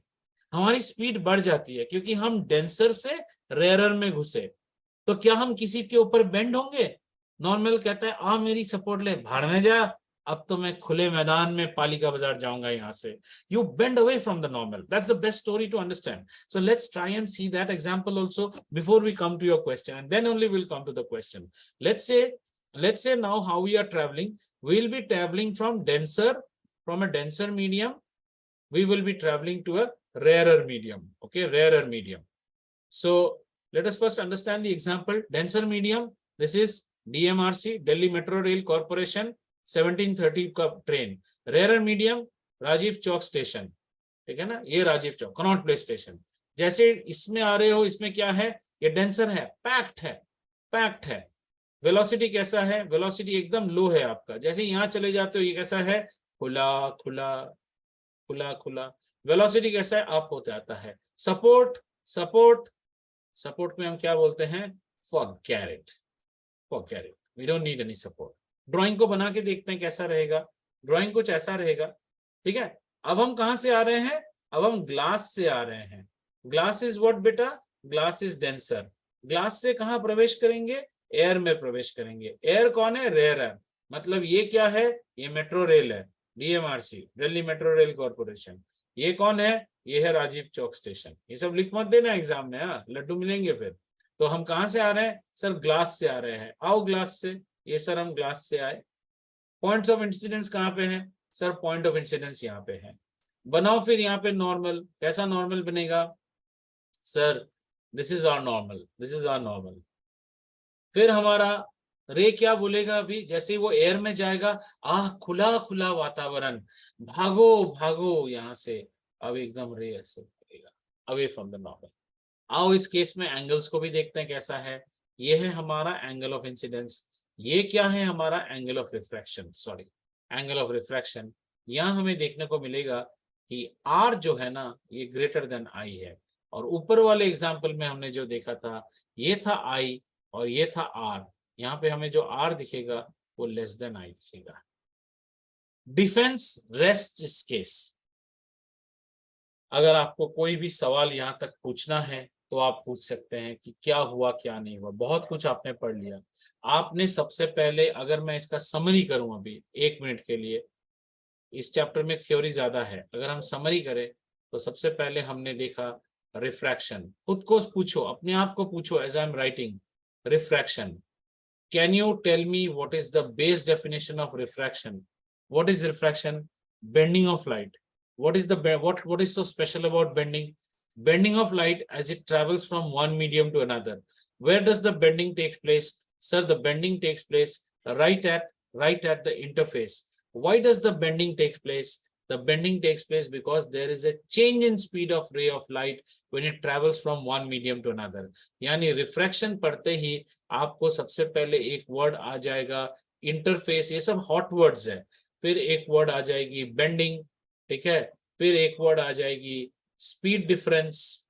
हमारी स्पीड बढ़ जाती है, क्योंकि हम डेंसर से रेयरर में घुसे। तो क्या हम किसी के ऊपर बेंड होंगे, नॉर्मल कहता है आ मेरी सपोर्ट ले, भाड़ में जा, अब तो मैं खुले मैदान में पालिका बाजार जाऊंगा यहाँ से, you bend away from the normal. That's the best story to understand. So let's try and see that example also before we come to your question, and then only we'll come to the question. Let's say now how we are traveling. We'll be traveling from a denser medium, we will be traveling to a rarer medium. Okay, rarer medium. So let us first understand the example. Denser medium, this is DMRC, Delhi Metro Rail Corporation, 1730 का train. Rare medium Rajiv Chowk station, ठीक है ना, ये Rajiv Chowk Connaught place station. जैसे इसमें आ रहे हो, इसमें क्या है, ये डेंसर है, पैक्ड है, पैक्ड है। वेलोसिटी कैसा है, वेलोसिटी एकदम लो है आपका, जैसे यहाँ चले जाते हो ये कैसा है, खुला खुला खुला खुला। वेलोसिटी कैसा है, अप होता आता है। सपोर्ट सपोर्ट सपोर्ट में हम क्या बोलते हैं, forget it, we don't need any support। Drawing को बना के देखते हैं कैसा रहेगा, ड्राइंग कुछ ऐसा रहेगा, ठीक है। अब हम कहां से आ रहे हैं, अब हम ग्लास से आ रहे हैं। ग्लास इज व्हाट बेटा, ग्लास इज डेंसर। ग्लास से कहां प्रवेश करेंगे, एयर में प्रवेश करेंगे। एयर कौन है, रेयरर, मतलब ये क्या है, ये मेट्रो रेल है, DMRC, Delhi metro rail corporation. ये कौन है, ये है राजीव चौक स्टेशन। ये सब लिख मत देना एग्जाम में, हाँ लड्डू मिलेंगे फिर। तो हम कहां से आ रहे हैं सर, ग्लास से आ रहे हैं, आओ ग्लास से। ये सर हम ग्लास से आए। पॉइंट्स ऑफ इंसिडेंस कहाँ पे है सर, पॉइंट ऑफ इंसिडेंस यहाँ पे है। बनाओ फिर यहाँ पे नॉर्मल, कैसा नॉर्मल बनेगा sir, this is our normal, this is our normal. फिर हमारा रे क्या बोलेगा, अभी जैसे ही वो एयर में जाएगा, आह खुला खुला वातावरण, भागो भागो यहाँ से। अब एकदम रे ऐसे बोलेगा, अवे फ्रॉम द नॉर्मल। आओ इस केस में एंगल्स को भी देखते हैं कैसा है। ये है हमारा एंगल ऑफ इंसिडेंस, ये क्या है हमारा angle of refraction, sorry angle of refraction. यहाँ हमें देखने को मिलेगा कि R जो है ना, ये ग्रेटर देन I है, और ऊपर वाले एग्जाम्पल में हमने जो देखा था, ये था I और ये था R। यहाँ पे हमें जो R दिखेगा वो लेस देन I दिखेगा। डिफेंस रेस्ट इस केस। अगर आपको कोई भी सवाल यहाँ तक पूछना है तो आप पूछ सकते हैं कि क्या हुआ क्या नहीं हुआ। बहुत कुछ आपने पढ़ लिया। आपने सबसे पहले, अगर मैं इसका समरी करूं अभी 1 मिनट के लिए, इस चैप्टर में थ्योरी ज्यादा है, अगर हम समरी करें तो सबसे पहले हमने देखा रिफ्रैक्शन। खुद को पूछो, अपने आप को पूछो as I am writing, refraction, can you tell me what is the base definition of refraction. What is refraction, bending of light. What is so special about bending? Bending of light as it travels from one medium to another. Where does the bending take place? Sir, the bending takes place right at the interface. Why does the bending take place? The bending takes place because there is a change in speed of ray of light when it travels from one medium to another. यानी refraction पढ़ते ही आपको सबसे पहले एक word आ जाएगा interface, ये सब hot words है। फिर एक वर्ड आ जाएगी बेंडिंग, ठीक है। फिर एक वर्ड आ जाएगी स्पीड डिफरेंस,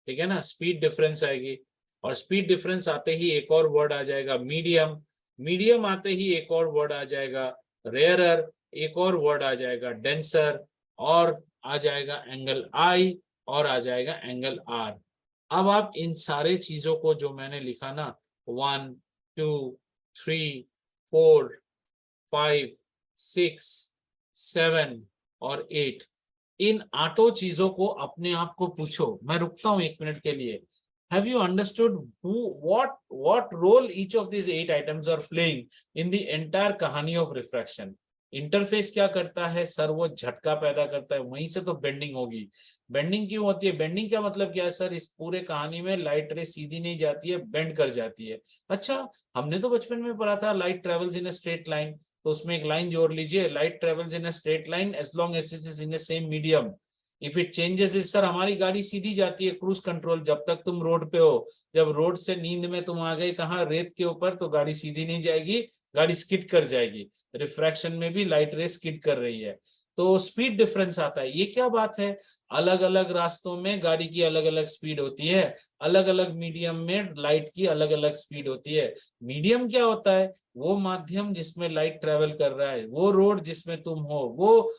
ठीक है ना, स्पीड डिफरेंस आएगी। और स्पीड डिफरेंस आते ही एक और वर्ड आ जाएगा मीडियम, मीडियम आते ही एक और वर्ड आ जाएगा रेयरर, एक और वर्ड आ जाएगा डेंसर, और आ जाएगा एंगल I, और आ जाएगा एंगल R। अब आप इन सारे चीजों को जो मैंने लिखा ना, 1 2 3 4 5 6 7 और 8, इन 8 चीजों को अपने आप को पूछो। मैं रुकता हूं 1 मिनट के लिए, Have you understood what role each of these 8 items are playing in the entire कहानी of refraction? इंटरफेस क्या करता है सर? वो झटका पैदा करता है, वहीं से तो बेंडिंग होगी। बेंडिंग क्यों होती है? बेंडिंग का मतलब क्या है सर? इस पूरे कहानी में लाइट रे सीधी नहीं जाती है, बेंड कर जाती है। अच्छा, हमने तो बचपन में पढ़ा था light travels in a straight line, तो उसमें एक लाइन जोड़ लीजिए, light travels in a straight line as long as it is in a same medium. If it changes is, sir हमारी गाड़ी सीधी जाती है क्रूज कंट्रोल जब तक तुम रोड पे हो। जब रोड से नींद में तुम आ गए कहाँ, रेत के ऊपर, तो गाड़ी सीधी नहीं जाएगी, गाड़ी स्किड कर जाएगी। रिफ्रैक्शन में भी लाइट रे स्किड कर रही है, तो स्पीड डिफरेंस आता है। ये क्या बात है? अलग अलग रास्तों में गाड़ी की अलग अलग स्पीड होती है, अलग अलग मीडियम में लाइट की अलग अलग स्पीड होती है। मीडियम क्या होता है? वो माध्यम जिसमें लाइट ट्रेवल कर रहा है, वो रोड जिसमें तुम हो, वो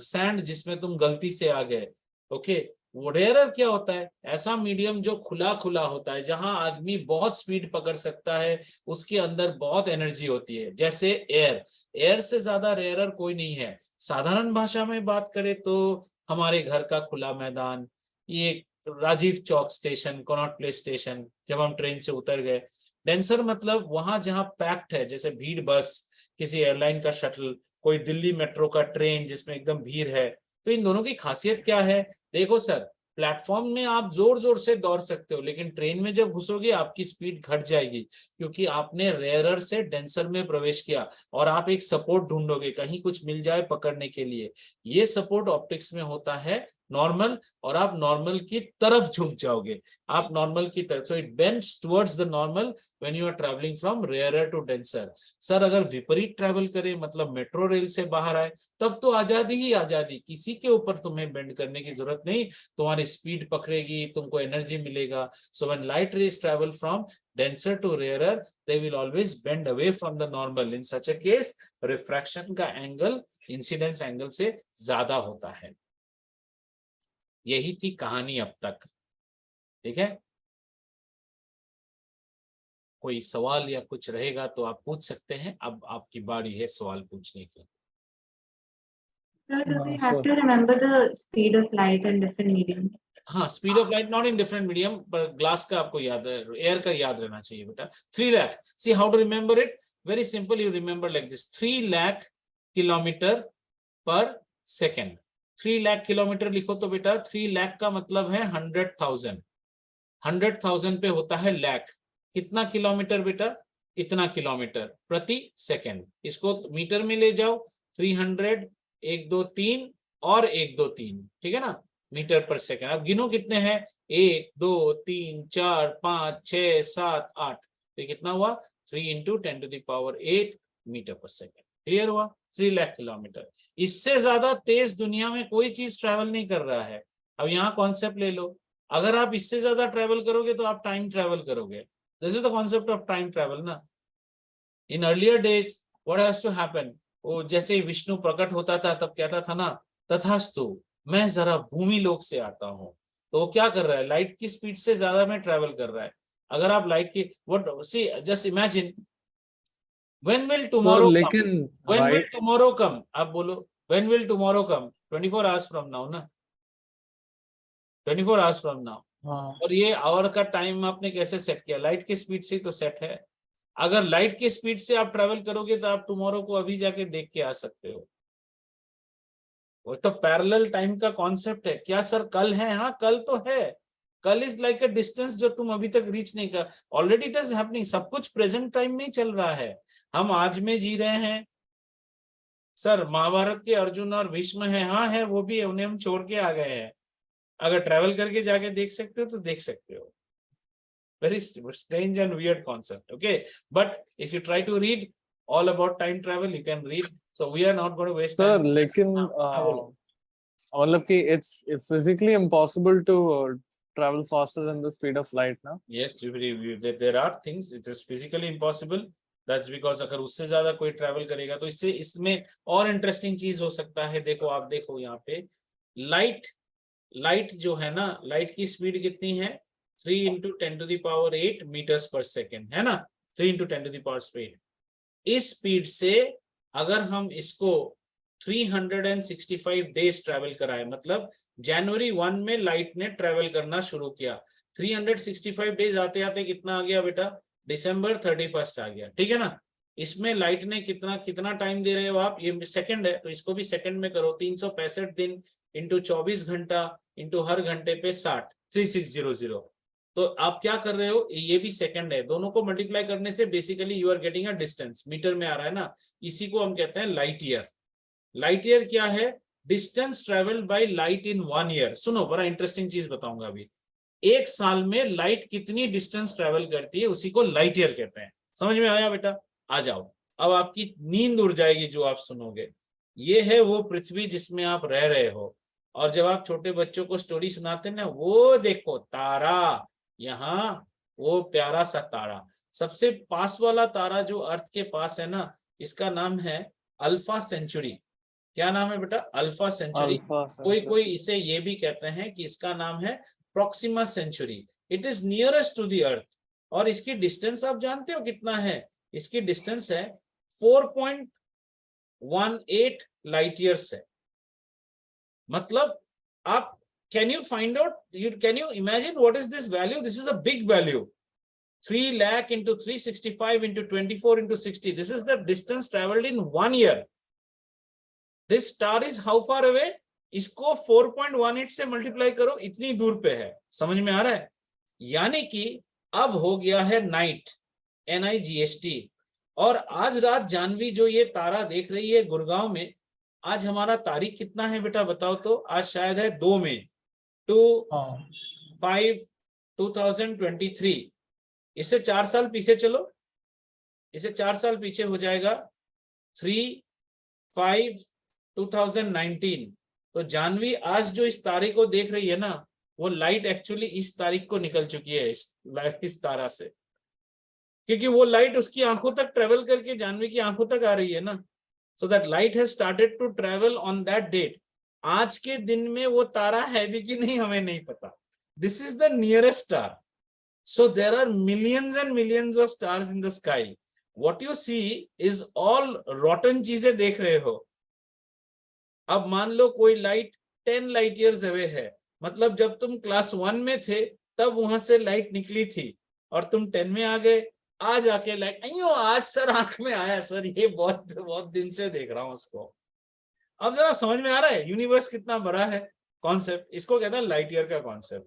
सैंड जिसमें तुम गलती से आ गए। ओके, वो रेयरर क्या होता है? ऐसा मीडियम जो खुला खुला होता है, जहां आदमी बहुत स्पीड पकड़ सकता है, उसके अंदर बहुत एनर्जी होती है, जैसे एयर। एयर से ज्यादा रेयरर कोई नहीं है। साधारण भाषा में बात करें तो हमारे घर का खुला मैदान, ये Rajiv Chowk station, Connaught place station, जब हम ट्रेन से उतर गए। डेंसर मतलब वहां जहां पैक्ड है, जैसे भीड़ बस, किसी एयरलाइन का शटल, कोई दिल्ली मेट्रो का ट्रेन जिसमें एकदम भीड़ है। तो इन दोनों की खासियत क्या है? देखो सर, प्लेटफॉर्म में आप जोर जोर से दौड़ सकते हो, लेकिन ट्रेन में जब घुसोगे आपकी स्पीड घट जाएगी, क्योंकि आपने रेयरर से डेंसर में प्रवेश किया, और आप एक सपोर्ट ढूंढोगे कहीं कुछ मिल जाए पकड़ने के लिए। ये सपोर्ट ऑप्टिक्स में होता है नॉर्मल, और आप नॉर्मल की तरफ झुक जाओगे, आप नॉर्मल की तरफ। So it bends towards the normal when you are travelling from rarer to denser. Sir अगर विपरीत ट्रैवल करे, मतलब मेट्रो रेल से बाहर आए, तब तो आजादी ही आजादी, किसी के ऊपर तुम्हें बेंड करने की जरूरत नहीं, तुम्हारी स्पीड पकड़ेगी, तुमको एनर्जी मिलेगा। So when light rays travel from denser to rarer, they will always bend away from the normal. In such a case, refraction का एंगल इंसिडेंस एंगल से ज्यादा होता है। यही थी कहानी अब तक, ठीक है? कोई सवाल या कुछ रहेगा तो आप पूछ सकते हैं, अब आपकी बारी है सवाल पूछने की। Sir, do we have So to remember the speed of light in different mediums? हाँ, speed of light not in different medium, पर ग्लास का आपको याद है, एयर का याद रहना चाहिए बेटा। 3 lakh, see how to remember it? Very simple, you remember like this, 3 lakh kilometre per second. 3 lakh kilometre लिखो तो बेटा 3 लाख का मतलब है 100,000। 100,000 पे होता है लाख। कितना किलोमीटर बेटा? इतना किलोमीटर प्रति सेकेंड। इसको मीटर में ले जाओ, 300, 1 2 3 और 1 2 3, ठीक है ना, मीटर पर सेकेंड। अब गिनो कितने हैं, 1 2 3 4 5 6 7 8, तो कितना हुआ? 3 × 10⁸ मीटर पर सेकेंड। क्लियर हुआ? 3 लाख किलोमीटर। इससे ज्यादा तेज दुनिया में कोई चीज ट्रैवल नहीं कर रहा है। अब यहाँ कॉन्सेप्ट ले लो, अगर आप इससे ज्यादा ट्रैवल करोगे तो आप टाइम ट्रैवल करोगे। This is the concept of time travel ना। In earlier days what has to happen, वो जैसे विष्णु प्रकट होता था तब कहता था ना, तथास्तु मैं जरा भूमि लोक से आता हूं। तो वो क्या कर रहा है? लाइट की स्पीड से ज्यादा में ट्रैवल कर रहा है। अगर आप लाइट की what see, just imagine, when will tomorrow come? लेकिन when will right, tomorrow come? आप बोलो, when will tomorrow come? 24 hours from now ना, 24 आवर्स फ्रॉम नाउ। हाँ, और ये आवर का टाइम आपने कैसे सेट किया? लाइट की स्पीड से तो सेट है। अगर लाइट की स्पीड से आप ट्रेवल करोगे तो आप टुमारो को अभी जाके देख के आ सकते हो। वो तो पैरेलल टाइम का कॉन्सेप्ट है। क्या सर कल है? हाँ कल तो है। कल इज लाइक अ डिस्टेंस जो तुम अभी तक रीच नहीं कर, ऑलरेडी इट इज हैपनिंग। सब कुछ प्रेजेंट टाइम में ही चल रहा है, हम आज में जी रहे हैं। सर महाभारत के अर्जुन और भीष्म है, हाँ है, वो भी है, उन्हें हम छोड़ के आ गए हैं। अगर ट्रेवल करके जाके देख सकते हो तो देख सकते हो। Very strange and weird concept, okay? But if you try to read all about time travel, you can read. So we are not going to waste sir, time. लेकिन बोलो। मतलब कि it's physically impossible to travel faster than the speed of light ना? Yes, there are things it is physically impossible. That's because अगर उससे ज्यादा कोई travel करेगा तो इससे इसमें और इंटरेस्टिंग चीज हो सकता है। देखो, आप देखो यहाँ पे लाइट जो है ना, लाइट की स्पीड कितनी है? 3 × 10⁸ मीटर्स पर सेकेंड, है ना? 3 × 10⁸ स्पीड। इस स्पीड से अगर हम इसको 365 डेज ट्रेवल करा है, मतलब जनवरी 1 में लाइट ने ट्रेवल करना शुरू किया। 365 डेज आते आते कितना आ गया बेटा, दिसंबर 31 आ गया, ठीक है ना। इसमें लाइट ने कितना कितना टाइम दे रहे हो आप, ये सेकंड है तो इसको भी सेकंड में करो, 365 दिन इंटू 24 घंटा इंटू हर घंटे पे 60, 3600। तो आप क्या कर रहे हो, ये भी सेकंड है, दोनों को मल्टीप्लाई करने से basically you are getting a distance, metre में आ रहा है ना, इसी को हम कहते हैं लाइट ईयर। लाइट ईयर क्या है, distance travelled by light in 1 year. सुनो बड़ा इंटरेस्टिंग चीज बताऊंगा अभी, एक साल में लाइट कितनी डिस्टेंस ट्रेवल करती है उसी को लाइट ईयर कहते हैं। समझ में आया बेटा, आ जाओ, अब आपकी नींद उड़ जाएगी जो आप सुनोगे। ये है वो पृथ्वी जिसमें आप रह रहे हो, और जब आप छोटे बच्चों को स्टोरी सुनाते हैं ना, वो देखो तारा, यहाँ वो प्यारा सा तारा, सबसे पास वाला तारा जो अर्थ के पास है ना, इसका नाम है अल्फा सेंचुरी। क्या नाम है बेटा, अल्फा सेंचुरी। कोई कोई इसे ये भी कहते हैं कि इसका नाम है Proxima Centauri. It is nearest to the earth, और इसकी डिस्टेंस आप जानते हो कितना है, इसकी डिस्टेंस है 4.18 लाइट ईयर्स है। मतलब आप can you find out, can you imagine what is this value, this is a big value. 3 lakh into 365 into 24 into 60, this is the distance traveled in 1 year. This star is how far away, इसको 4.18 से multiply करो, इतनी दूर पे है। समझ में आ रहा है, यानी कि अब हो गया है नाइट, NIGHT। और आज रात जानवी जो ये तारा देख रही है गुड़गांव में, आज हमारा तारीख कितना है बेटा बताओ तो, आज शायद है 2 मई 2023। इससे 4 साल पीछे चलो, इसे 4 साल पीछे हो जाएगा 3/5/2019। तो जानवी आज जो इस तारीख को देख रही है ना, वो लाइट एक्चुअली इस तारीख को निकल चुकी है इस तारा से, क्योंकि वो लाइट उसकी आंखों तक ट्रेवल करके जानवी की आंखों तक आ रही है ना। So that light has started to travel on that date. आज के दिन में वो तारा है भी कि नहीं हमें नहीं पता। This is the nearest star. So there are millions and millions of stars in the sky. What you see is all rotten चीजें देख रहे हो। अब मान लो कोई लाइट 10 लाइट ईयर्स अवे है, मतलब जब तुम क्लास 1 में थे तब वहां से लाइट निकली थी, और तुम 10 में आ गए, आज आके लाइट अयो आज सर आंख में आया सर, ये बहुत बहुत दिन से देख रहा हूं उसको। अब जरा समझ में आ रहा है यूनिवर्स कितना बड़ा है, कॉन्सेप्ट, इसको कहता है लाइट ईयर का concept.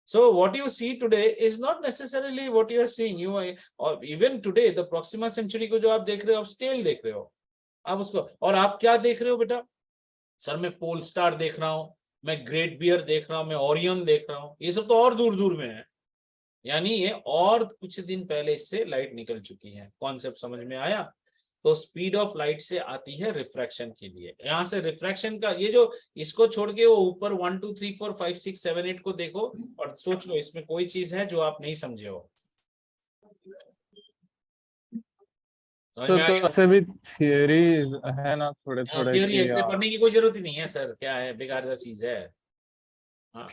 So what you see today is not necessarily what you are seeing. You are, or even today the Proxima Centauri को जो आप देख रहे हो, आप स्केल देख रहे हो आप उसको, और आप क्या देख रहे हो बेटा, सर मैं पोल स्टार देख रहा हूँ, मैं ग्रेट बियर देख रहा हूँ, मैं ओरियन देख रहा हूँ, ये सब तो और दूर दूर में है। यानी ये और कुछ दिन पहले इससे लाइट निकल चुकी है। कॉन्सेप्ट समझ में आया। तो स्पीड ऑफ लाइट से आती है रिफ्रैक्शन के लिए। यहां से रिफ्रैक्शन का ये जो, इसको छोड़ के वो ऊपर 1 2 3 4 5 6 7 8 को देखो और सोच लो इसमें कोई चीज है जो आप नहीं समझे हो। तो ऐसे भी थियरी है ना थोड़े थोड़े, थ्योरी है, इसलिए पढ़ने की कोई जरूरत ही नहीं है सर, क्या है बेकार सा चीज है। हाँ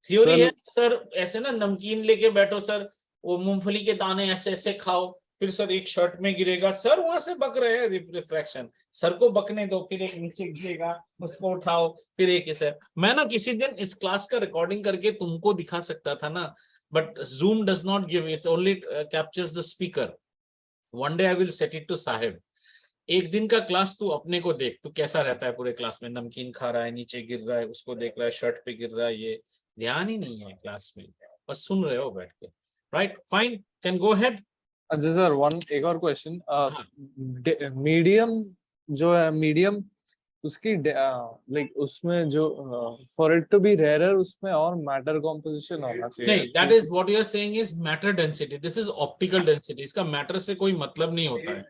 थ्योरी है सर, ऐसे ना नमकीन लेके बैठो सर, वो मूंगफली के दाने ऐसे ऐसे खाओ, फिर सर एक शर्ट में गिरेगा, सर वहां से बक रहे हैं रिफ्रैक्शन, सर को बकने दो, फिर एक नीचे गिरेगा उसको उठाओ, फिर एक ऐसे। मैं ना किसी दिन इस क्लास का रिकॉर्डिंग करके तुमको दिखा सकता था ना, but Zoom does not give it, only captures the speaker. One day I will set it to साहेब, एक दिन का क्लास तू अपने को देख, तू कैसा रहता है पूरे क्लास में, नमकीन खा रहा है, नीचे गिर रहा है, उसको देख रहा है, शर्ट पे गिर रहा है, ये ध्यान ही नहीं है क्लास में, बस सुन रहे हो बैठ के। Right fine, can go ahead. अच्छा सर एक और क्वेश्चन, मीडियम जो है, मीडियम उसकी लाइक उसमें जो for it to be rare उसमें और मैटर कॉम्पोजिशन होना चाहिए। नहीं, that is what you are saying is matter density, this is optical density, इसका मैटर से कोई मतलब नहीं होता है,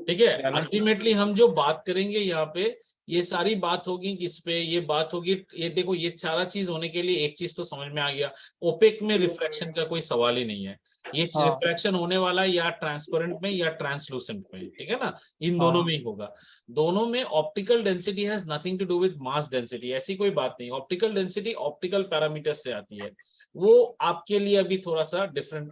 ठीक है। अल्टीमेटली हम जो बात करेंगे यहाँ पे, ये सारी बात होगी किस पे, ये बात होगी, ये देखो ये सारा चीज होने के लिए एक चीज तो समझ में आ गया, ओपेक में रिफ्रैक्शन का कोई सवाल ही नहीं है, ये रिफ्रैक्शन होने वाला है या ट्रांसपेरेंट में या ट्रांसलूसेंट में, ठीक है ना, इन दोनों में ही होगा। दोनों में optical density has nothing to do with mass density, ऐसी कोई बात नहीं। ऑप्टिकल डेंसिटी ऑप्टिकल पैरामीटर से आती है, वो आपके लिए अभी थोड़ा सा डिफरेंट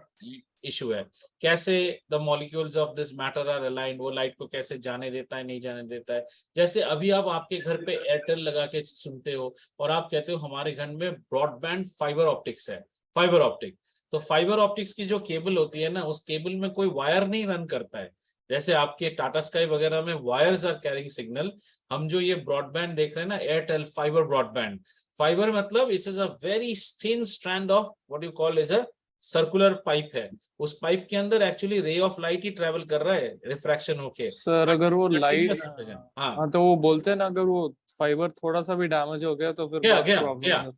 इशू है, कैसे the molecules of this matter are aligned, वो लाइट को कैसे जाने देता है नहीं जाने देता है। जैसे अभी आप आपके घर पे एयरटेल लगा के सुनते हो और आप कहते हो हमारे घर में ब्रॉडबैंड फाइबर ऑप्टिक्स है, फाइबर ऑप्टिक, तो फाइबर ऑप्टिक्स की जो केबल होती है ना, उस केबल में कोई वायर नहीं रन करता है। जैसे आपके टाटा स्काई वगैरह में वायर्स आर कैरिंग सिग्नल, हम जो ये ब्रॉडबैंड देख रहे हैं ना, एयरटेल फाइबर ब्रॉडबैंड, फाइबर मतलब इस is a very thin strand of what you call is a circular pipe है, उस पाइप के अंदर actually ray of light he travel कर रहा है रिफ्रैक्शन होके। सर अगर वो लाइट, Continuous reflection, हाँ हाँ तो वो बोलते हैं ना अगर वो फाइबर थोड़ा सा भी डैमेज हो गया तो फिर गया बहुत गया प्रॉब्लम गया, हो जाता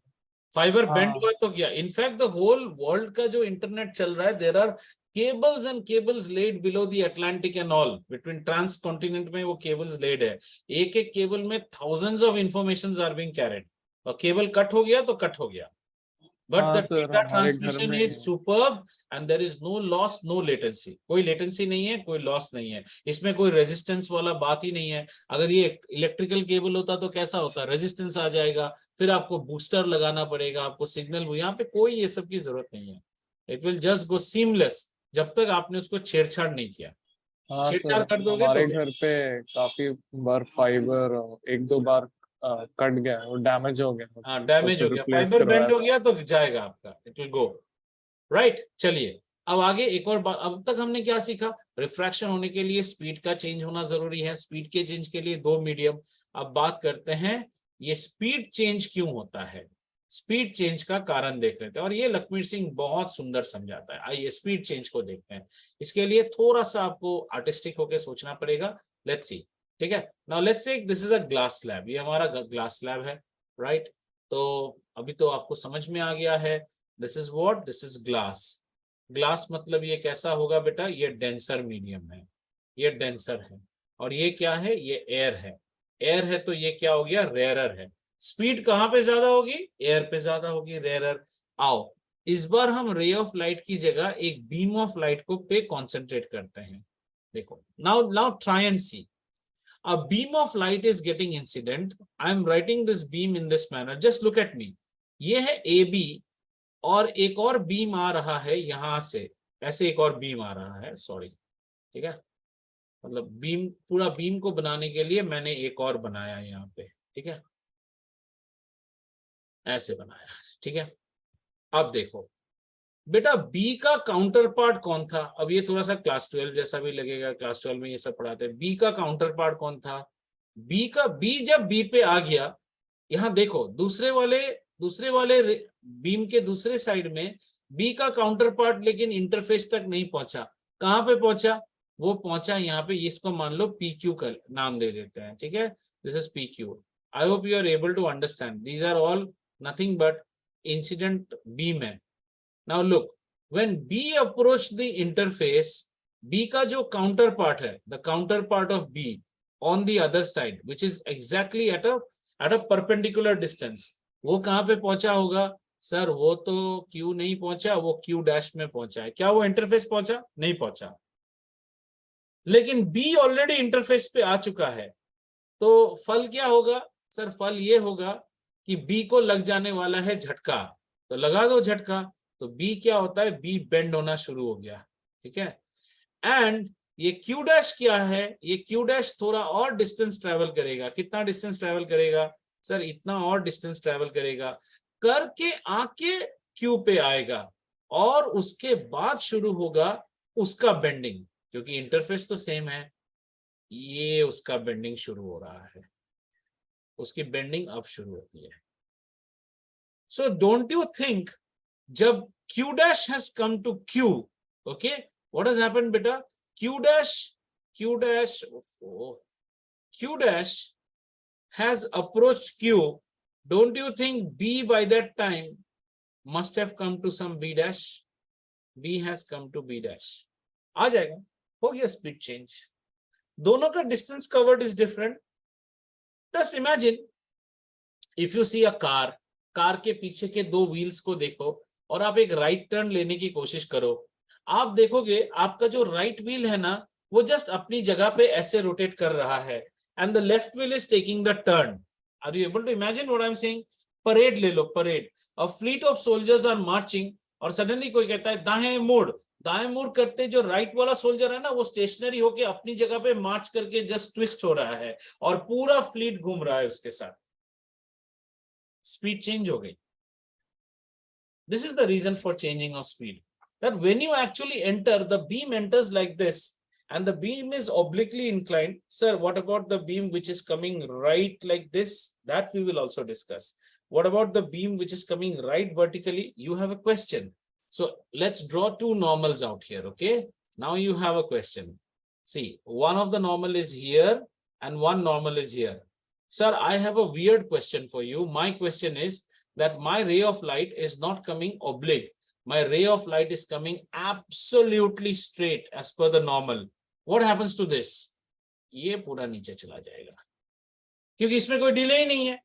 फाइबर है। बेंड हाँ हुआ तो गया। इनफैक्ट द होल वर्ल्ड का जो इंटरनेट चल रहा है, there are cables and cables laid below the Atlantic and all, between trans continent में वो केबल्स लेड है, एक एक केबल में thousands of information are being carried, और केबल कट हो गया तो कट हो गया, बट हाँ द सर, डेटा हमारे घर ट्रांसमिशन में is superb and there is no loss no latency, कोई लेटेंसी नहीं है, कोई लॉस नहीं है, इसमें कोई रेजिस्टेंस वाला बात ही नहीं है। अगर ये इलेक्ट्रिकल केबल होता तो कैसा होता, रेजिस्टेंस आ जाएगा, फिर आपको बूस्टर लगाना पड़ेगा, आपको सिग्नल, यहाँ पे कोई ये सब की जरूरत नहीं है, it will just go seamless जब तक आपने उसको छेड़छाड़ नहीं किया। हाँ छेड़छाड़ सर, कर दोगे तो हमारे गया। घर पे काफी बार फाइबर एक दो बार कट गया, वो डैमेज हो गया, हाँ तो डैमेज फिर हो गया, रिप्लेस फाइबर करवाया बेंड हो था। गया तो जाएगा आपका, इट विल गो राइट। चलिए अब आगे एक और बात, अब तक हमने क्या सीखा, रिफ्रैक्शन होने के लिए स्पीड का चेंज होना जरूरी है, स्पीड के चेंज के लिए दो मीडियम। अब बात करते हैं ये स्पीड चेंज क्यों होता है, स्पीड चेंज का कारण देख लेते हैं, और ये लखमीर सिंह बहुत सुंदर समझाता है। आइए स्पीड चेंज को देखते हैं, इसके लिए थोड़ा सा आपको आर्टिस्टिक होकर सोचना पड़ेगा। लेट्स सी, ठीक है, now let's say this is a glass slab, ये हमारा ग्लास स्लैब है, राइट। तो अभी तो आपको समझ में आ गया है, this is what, this is glass. Glass मतलब ये कैसा होगा बेटा, ये डेंसर मीडियम है, ये डेंसर है, और ये क्या है, ये एयर है, एयर है तो ये क्या हो गया, रेयरर है। स्पीड कहां पे ज्यादा होगी, एयर पे ज्यादा होगी, रेयरर। आओ इस बार हम रे ऑफ लाइट की जगह एक बीम ऑफ लाइट को पे कॉन्सेंट्रेट करते हैं। देखो now try and see, a beam of light is getting incident, I am writing this beam in this manner, just look at me, ये है AB, और एक और बीम आ रहा है यहां से, ऐसे एक और बीम आ रहा है, सॉरी, ठीक है, मतलब बीम, पूरा बीम को बनाने के लिए मैंने एक और बनाया यहाँ पे, ठीक है, ऐसे बनाया, ठीक है। अब देखो बेटा बी का काउंटर पार्ट कौन था, अब ये थोड़ा सा क्लास 12 जैसा भी लगेगा, क्लास 12 में ये सब पढ़ाते हैं, बी का काउंटर पार्ट कौन था, बी जब बी पे आ गया, यहां देखो दूसरे वाले बीम के दूसरे साइड में बी का काउंटर पार्ट लेकिन इंटरफेस तक नहीं पहुंचा, कहां पे पहुंचा, वो पहुंचा यहाँ पे, इसको मान लो पी क्यू का नाम दे देते हैं, ठीक है, this is P Q. I hope you are able to understand, these are all nothing but incident beam है। Now look, when B approached the interface, B का जो counterpart है, the counterpart of B on the other side, which is exactly at a perpendicular distance, वो कहाँ पे पहुंचा होगा sir, वो तो Q नहीं पहुंचा, वो Q डैश में पहुंचा है, क्या वो इंटरफेस पहुंचा, नहीं पहुंचा, लेकिन B ऑलरेडी इंटरफेस पे आ चुका है, तो फल क्या होगा सर, फल ये होगा कि B को लग जाने वाला है झटका, तो लगा दो झटका, तो बी क्या होता है, बी बेंड होना शुरू हो गया, ठीक है। एंड ये क्यू डैश क्या है, ये क्यू डैश थोड़ा और डिस्टेंस ट्रेवल करेगा, कितना डिस्टेंस ट्रेवल करेगा सर, इतना और डिस्टेंस ट्रेवल करेगा करके आके क्यू पे आएगा, और उसके बाद शुरू होगा उसका बेंडिंग, क्योंकि इंटरफेस तो सेम है, ये उसका बेंडिंग शुरू हो रहा है, उसकी बेंडिंग अब शुरू होती है। सो डोंट यू थिंक जब Q dash has come to Q, okay, what has happened beta, Q dash has approached Q, don't you think B by that time must have come to some B dash, B has come to B dash, आ जाएगा, हो गया speed change, दोनों का distance covered is different. Just imagine if you see a car के पीछे के दो व्हील्स को देखो और आप एक राइट टर्न लेने की कोशिश करो, आप देखोगे आपका जो राइट व्हील है ना, वो जस्ट अपनी जगह पे ऐसे रोटेट कर रहा है, and the left wheel is taking the turn. Are you able to imagine what I am saying? Parade ले लो, parade, a fleet of soldiers are marching, और सडनली कोई कहता है दाएं मोड़, दाएं मुड़ करते जो राइट वाला सोल्जर है ना, वो स्टेशनरी होके अपनी जगह पे मार्च करके जस्ट ट्विस्ट हो रहा है और पूरा फ्लीट घूम रहा है उसके साथ, स्पीड चेंज हो गई। This is the reason for changing of speed. That when you actually enter, the beam enters like this, and the beam is obliquely inclined. Sir, what about the beam which is coming right like this? That we will also discuss. What about the beam which is coming right vertically? You have a question. So let's draw two normals out here, okay? Now you have a question. See, one of the normal is here and one normal is here. Sir, I have a weird question for you. My question is that my ray of light is not coming oblique. My ray of light is coming absolutely straight as per the normal. What happens to this? ये पूरा नीचे चला जाएगा क्योंकि इसमें कोई delay ही नहीं है,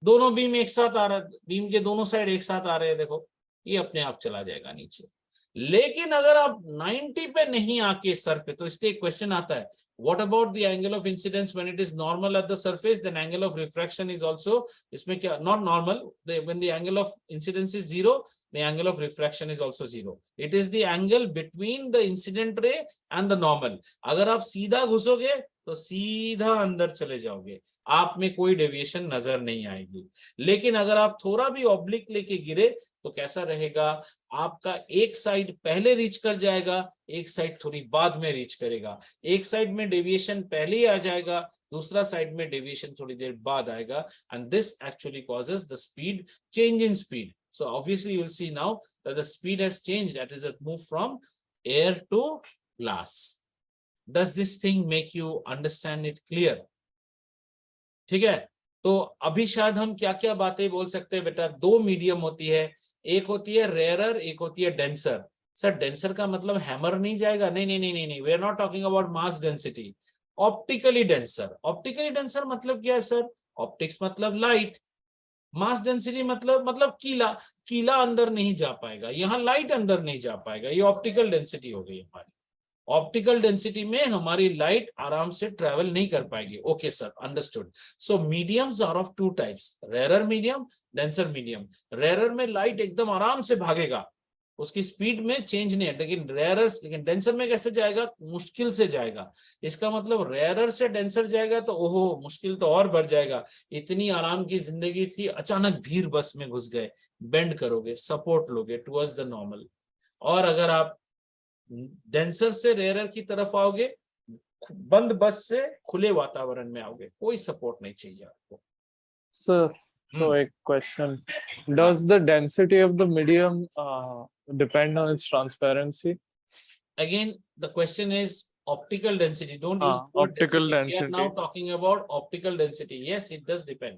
दोनों बीम एक साथ आ रहा है, बीम के दोनों साइड एक साथ आ रहे हैं, देखो ये अपने आप चला जाएगा नीचे। लेकिन अगर आप 90 पे नहीं आके सर पे, तो इसलिए क्वेश्चन आता है, what about the angle of incidence when it is normal at the surface? Then angle of refraction is also, इसमें क्या, not normal, when the angle of incidence is 0, the angle of refraction is also 0. It is the angle between the incident ray and the normal. अगर आप सीधा घुसोगे तो सीधा अंदर चले जाओगे, आप में कोई डेविएशन नजर नहीं आएगी। लेकिन अगर आप थोड़ा भी ऑब्लिक लेके गिरे तो कैसा रहेगा, आपका एक साइड पहले रीच कर जाएगा, एक साइड थोड़ी बाद में रीच करेगा, एक साइड में डेविएशन पहले ही आ जाएगा, दूसरा साइड में डेविएशन थोड़ी देर बाद आएगा, and this actually causes the speed change in speed. So obviously you will see now that the speed has changed, that is a move from air to glass. Does this thing make you understand it clear? ठीक है, तो अभी शायद हम क्या क्या बातें बोल सकते हैं बेटा। दो मीडियम होती है, एक होती है रेयरर, एक होती है डेंसर। सर डेंसर का मतलब हैमर नहीं जाएगा, नहीं नहीं नहीं नहीं नहीं, we are not talking about mass density. Optically denser, optically denser मतलब क्या है सर? ऑप्टिक्स मतलब लाइट, मास डेंसिटी मतलब कीला, कीला अंदर नहीं जा पाएगा, यहाँ लाइट अंदर नहीं जा पाएगा, ये ऑप्टिकल डेंसिटी हो गई हमारी। ऑप्टिकल डेंसिटी में हमारी लाइट आराम से ट्रेवल नहीं कर पाएगी। Okay sir, understood. So mediums are of two types, rarer medium, denser medium. Rarer में लाइट एकदम आराम से भागेगा, उसकी स्पीड में चेंज नहीं है, लेकिन डेंसर में कैसे जाएगा? मुश्किल से जाएगा। इसका मतलब रेयरर से डेंसर जाएगा तो ओहो मुश्किल तो और बढ़ जाएगा। इतनी आराम की जिंदगी थी, अचानक भीड़ बस में घुस गए, बेंड करोगे, सपोर्ट लोगे टुवर्ड्स द नॉर्मल। और अगर आप डेंसर से रेयरर की तरफ आओगे, बंद बस से खुले वातावरण में आओगे, कोई सपोर्ट नहीं चाहिए आपको। सर तो एक question, does the density of the medium depend on it's transparency? Again the question is optical density, don't use optical density. We are now talking about optical density. Yes, it does depend,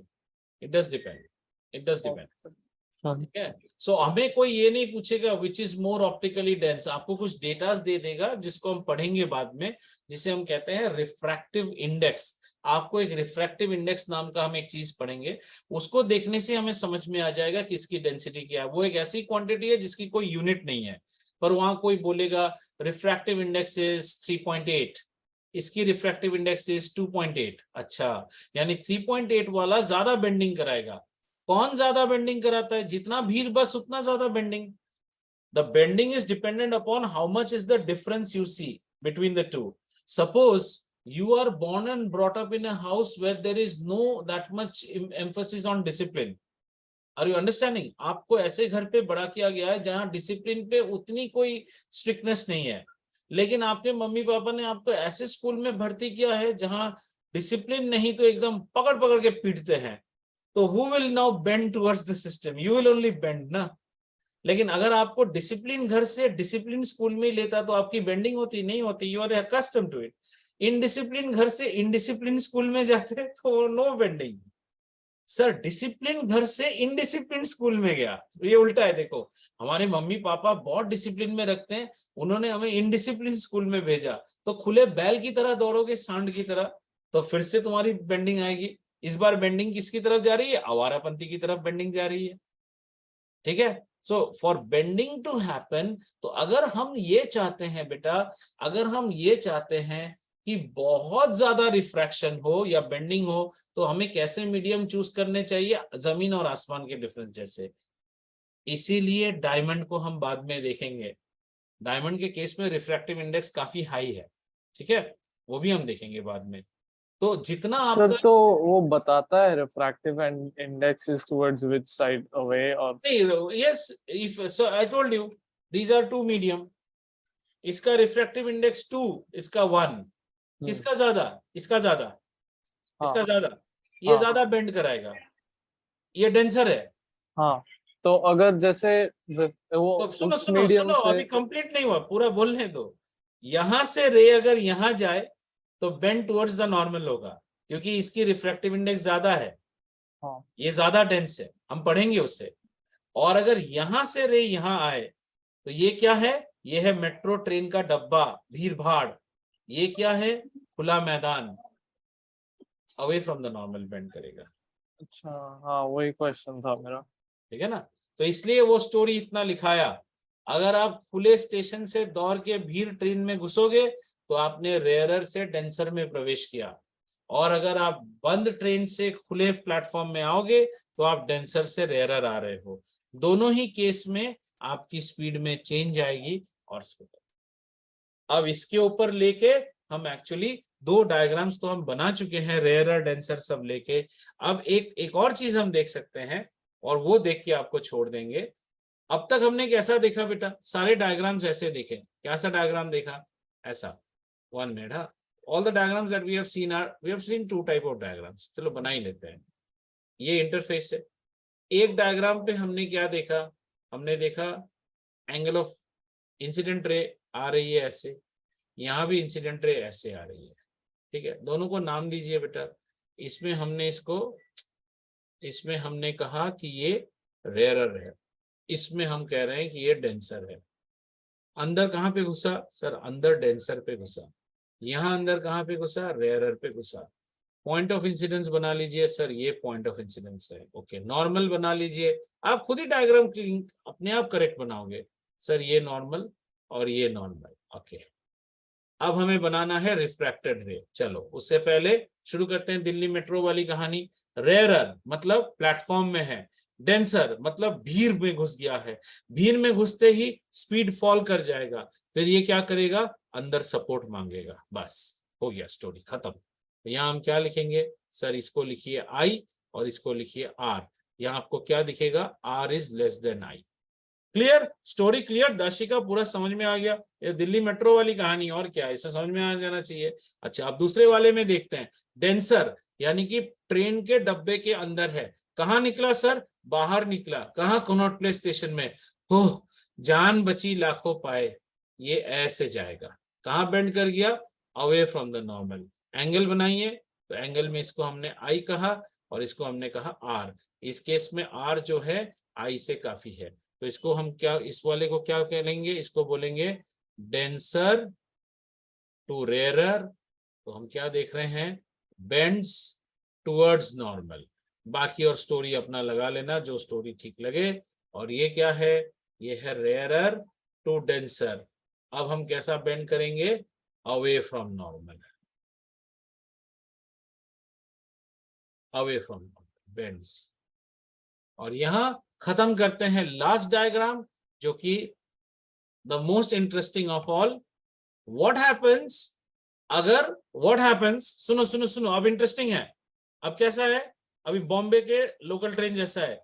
it does depend, it does depend. ठीक है, सो हमें कोई ये नहीं पूछेगा which is more optically dense, आपको कुछ datas दे देगा जिसको हम पढ़ेंगे बाद में, जिसे हम कहते हैं रिफ्रैक्टिव इंडेक्स। आपको एक रिफ्रैक्टिव इंडेक्स नाम का हम एक चीज पढ़ेंगे, उसको देखने से हमें समझ में आ जाएगा कि इसकी डेंसिटी क्या है। वो एक ऐसी क्वांटिटी है जिसकी कोई यूनिट नहीं है, पर वहां कोई बोलेगा रिफ्रैक्टिव इंडेक्स इज 3.8, इसकी रिफ्रैक्टिव इंडेक्स इज 2.8। अच्छा, यानी 3.8 वाला ज्यादा बेंडिंग कराएगा। कौन ज्यादा बेंडिंग कराता है? जितना भीड़ बस उतना ज्यादा bending. The bending is dependent upon how much is the difference you see between the two. Suppose you are born and brought up in a house where there is no that much emphasis on discipline. Are you understanding? आपको ऐसे घर पे बड़ा किया गया है जहां discipline पे उतनी कोई स्ट्रिक्टनेस नहीं है, लेकिन आपके मम्मी पापा ने आपको ऐसे स्कूल में भर्ती किया है जहां डिसिप्लिन नहीं तो एकदम पकड़ पकड़ के पीटते हैं, तो who will now bend towards the system? You will only bend ना। लेकिन अगर आपको डिसिप्लिन घर से डिसिप्लिन स्कूल में लेता तो आपकी बेंडिंग होती नहीं होती, you are accustomed to it. Indiscipline घर से इनडिसिप्लिन स्कूल में जाते तो नो बेंडिंग। सर डिसिप्लिन घर से इनडिसिप्लिन स्कूल में गया, ये उल्टा है। देखो हमारे मम्मी पापा बहुत डिसिप्लिन में रखते हैं, उन्होंने हमें इनडिसिप्लिन स्कूल में भेजा, तो खुले बैल की तरह दौड़ोगे, सांड की तरह, तो फिर से तुम्हारी बेंडिंग आएगी। इस बार बेंडिंग किसकी तरफ जा रही है? आवारापंथी की तरफ बेंडिंग जा रही है। ठीक है, so for bending to happen, तो अगर हम ये चाहते हैं बेटा, अगर हम ये चाहते हैं कि बहुत ज्यादा रिफ्रैक्शन हो या बेंडिंग हो, तो हमें कैसे मीडियम चूज करने चाहिए? जमीन और आसमान के डिफरेंस जैसे। इसीलिए डायमंड को हम बाद में देखेंगे, डायमंड के केस में रिफ्रैक्टिव इंडेक्स काफी हाई है, ठीक है, वो भी हम देखेंगे बाद में। तो जितना सर आपका तो वो बताता है refractive index is towards which side away और yes, if so I told you these are two medium, इसका रिफ्रैक्टिव इंडेक्स 2, इसका 1, किसका ज्यादा, इसका ज्यादा, इसका हाँ ज्यादा, ये हाँ ज्यादा बेंड कराएगा, ये डेंसर है। हाँ। तो अगर जैसे वो तो सुनो उस सुनो मीडियम सुनो, से अभी कंप्लीट नहीं हुआ, पूरा बोलने दो। यहां से रे अगर यहां जाए तो बेंड टुवर्ड्स द नॉर्मल होगा, क्योंकि इसकी रिफ्रैक्टिव इंडेक्स ज्यादा है, हाँ ये ज्यादा डेंस है, हम पढ़ेंगे उससे। और अगर यहां से रे यहां आए तो ये क्या है, ये है मेट्रो ट्रेन का डब्बा, भीड़ भाड़, ये क्या है, खुला मैदान, away from the normal bend करेगा, अच्छा हाँ वही क्वेश्चन था मेरा। ठीक है ना। तो इसलिए वो स्टोरी इतना लिखाया। अगर आप खुले स्टेशन से दौड़ के भीड़ ट्रेन में घुसोगे तो आपने रेयरर से डेंसर में प्रवेश किया, और अगर आप बंद ट्रेन से खुले प्लेटफॉर्म में आओगे तो आप डेंसर से रेयरर आ रहे हो। दोनों ही केस में आपकी स्पीड में चेंज आएगी। और अब इसके ऊपर लेके हम एक्चुअली दो डायग्राम्स तो हम बना चुके हैं, रेयरर डेंसर सब लेके। अब एक और चीज हम देख सकते हैं, और वो देख के आपको छोड़ देंगे। अब तक हमने कैसा देखा बेटा, सारे डायग्राम्स ऐसे देखे, कैसा डायग्राम देखा, ऐसा 1 मिनट, हाँ, all the diagrams that we have seen are, we have seen two type of diagrams, चलो बना ही लेते हैं। ये इंटरफेस है। एक डायग्राम पे हमने क्या देखा, हमने देखा एंगल ऑफ इंसिडेंट रे आ रही है ऐसे, यहाँ भी इंसिडेंट रे ऐसे आ रही है, ठीक है, दोनों को नाम दीजिए बेटा। इसमें हमने इसमें हमने कहा कि ये रेयरर है, इसमें हम कह रहे हैं कि ये डेंसर है। अंदर कहाँ पे घुसा सर, अंदर डेंसर पे घुसा। यहाँ अंदर कहाँ पे घुसा, रेयरर पे घुसा। पॉइंट ऑफ इंसिडेंस बना लीजिए सर, ये पॉइंट ऑफ इंसिडेंस है, ओके। नॉर्मल बना लीजिए, आप खुद ही डायग्राम अपने आप करेक्ट बनाओगे सर, ये नॉर्मल और ये नॉर्मल, ओके। अब हमें बनाना है रिफ्रैक्टेड रे। चलो उससे पहले शुरू करते हैं दिल्ली मेट्रो वाली कहानी। रेयरर मतलब प्लेटफॉर्म में है, डेंसर मतलब भीड़ में घुस गया है, भीड़ में घुसते ही स्पीड फॉल कर जाएगा, फिर ये क्या करेगा, अंदर सपोर्ट मांगेगा, बस हो गया, स्टोरी खत्म। तो यहाँ हम क्या लिखेंगे सर, इसको लिखिए आई और इसको लिखिए आर। यहाँ आपको क्या दिखेगा, R is less than I. Clear, story clear, दाशिका पूरा समझ में आ गया। ये दिल्ली मेट्रो वाली कहानी, और क्या, इसे समझ में आ जाना चाहिए। अच्छा अब दूसरे वाले में देखते हैं। डेंसर यानी कि ट्रेन के डब्बे के अंदर है, कहाँ निकला सर, बाहर निकला, कहाँ, कनॉट प्लेस स्टेशन में। हो जान बची लाखों पाए, ये ऐसे जाएगा, कहाँ बेंड कर गया, away from the normal. Angle बनाइए, तो एंगल में इसको हमने आई कहा और इसको हमने कहा आर। इस केस में आर जो है आई से काफी है, तो इसको हम क्या, इस वाले को क्या कहेंगे, इसको बोलेंगे डेंसर टू रेयरर। तो हम क्या देख रहे हैं, बेंड्स टुवर्ड्स नॉर्मल। बाकी और स्टोरी अपना लगा लेना जो स्टोरी ठीक लगे। और ये क्या है, ये है रेयरर टू डेंसर। अब हम कैसा बेंड करेंगे, away from normal, away from bends. और यहां खत्म करते हैं लास्ट डायग्राम, जो कि the most interesting of all. What happens अगर, व्हाट हैपेंस, सुनो सुनो सुनो, अब इंटरेस्टिंग है। अब कैसा है, अभी बॉम्बे के लोकल ट्रेन जैसा है,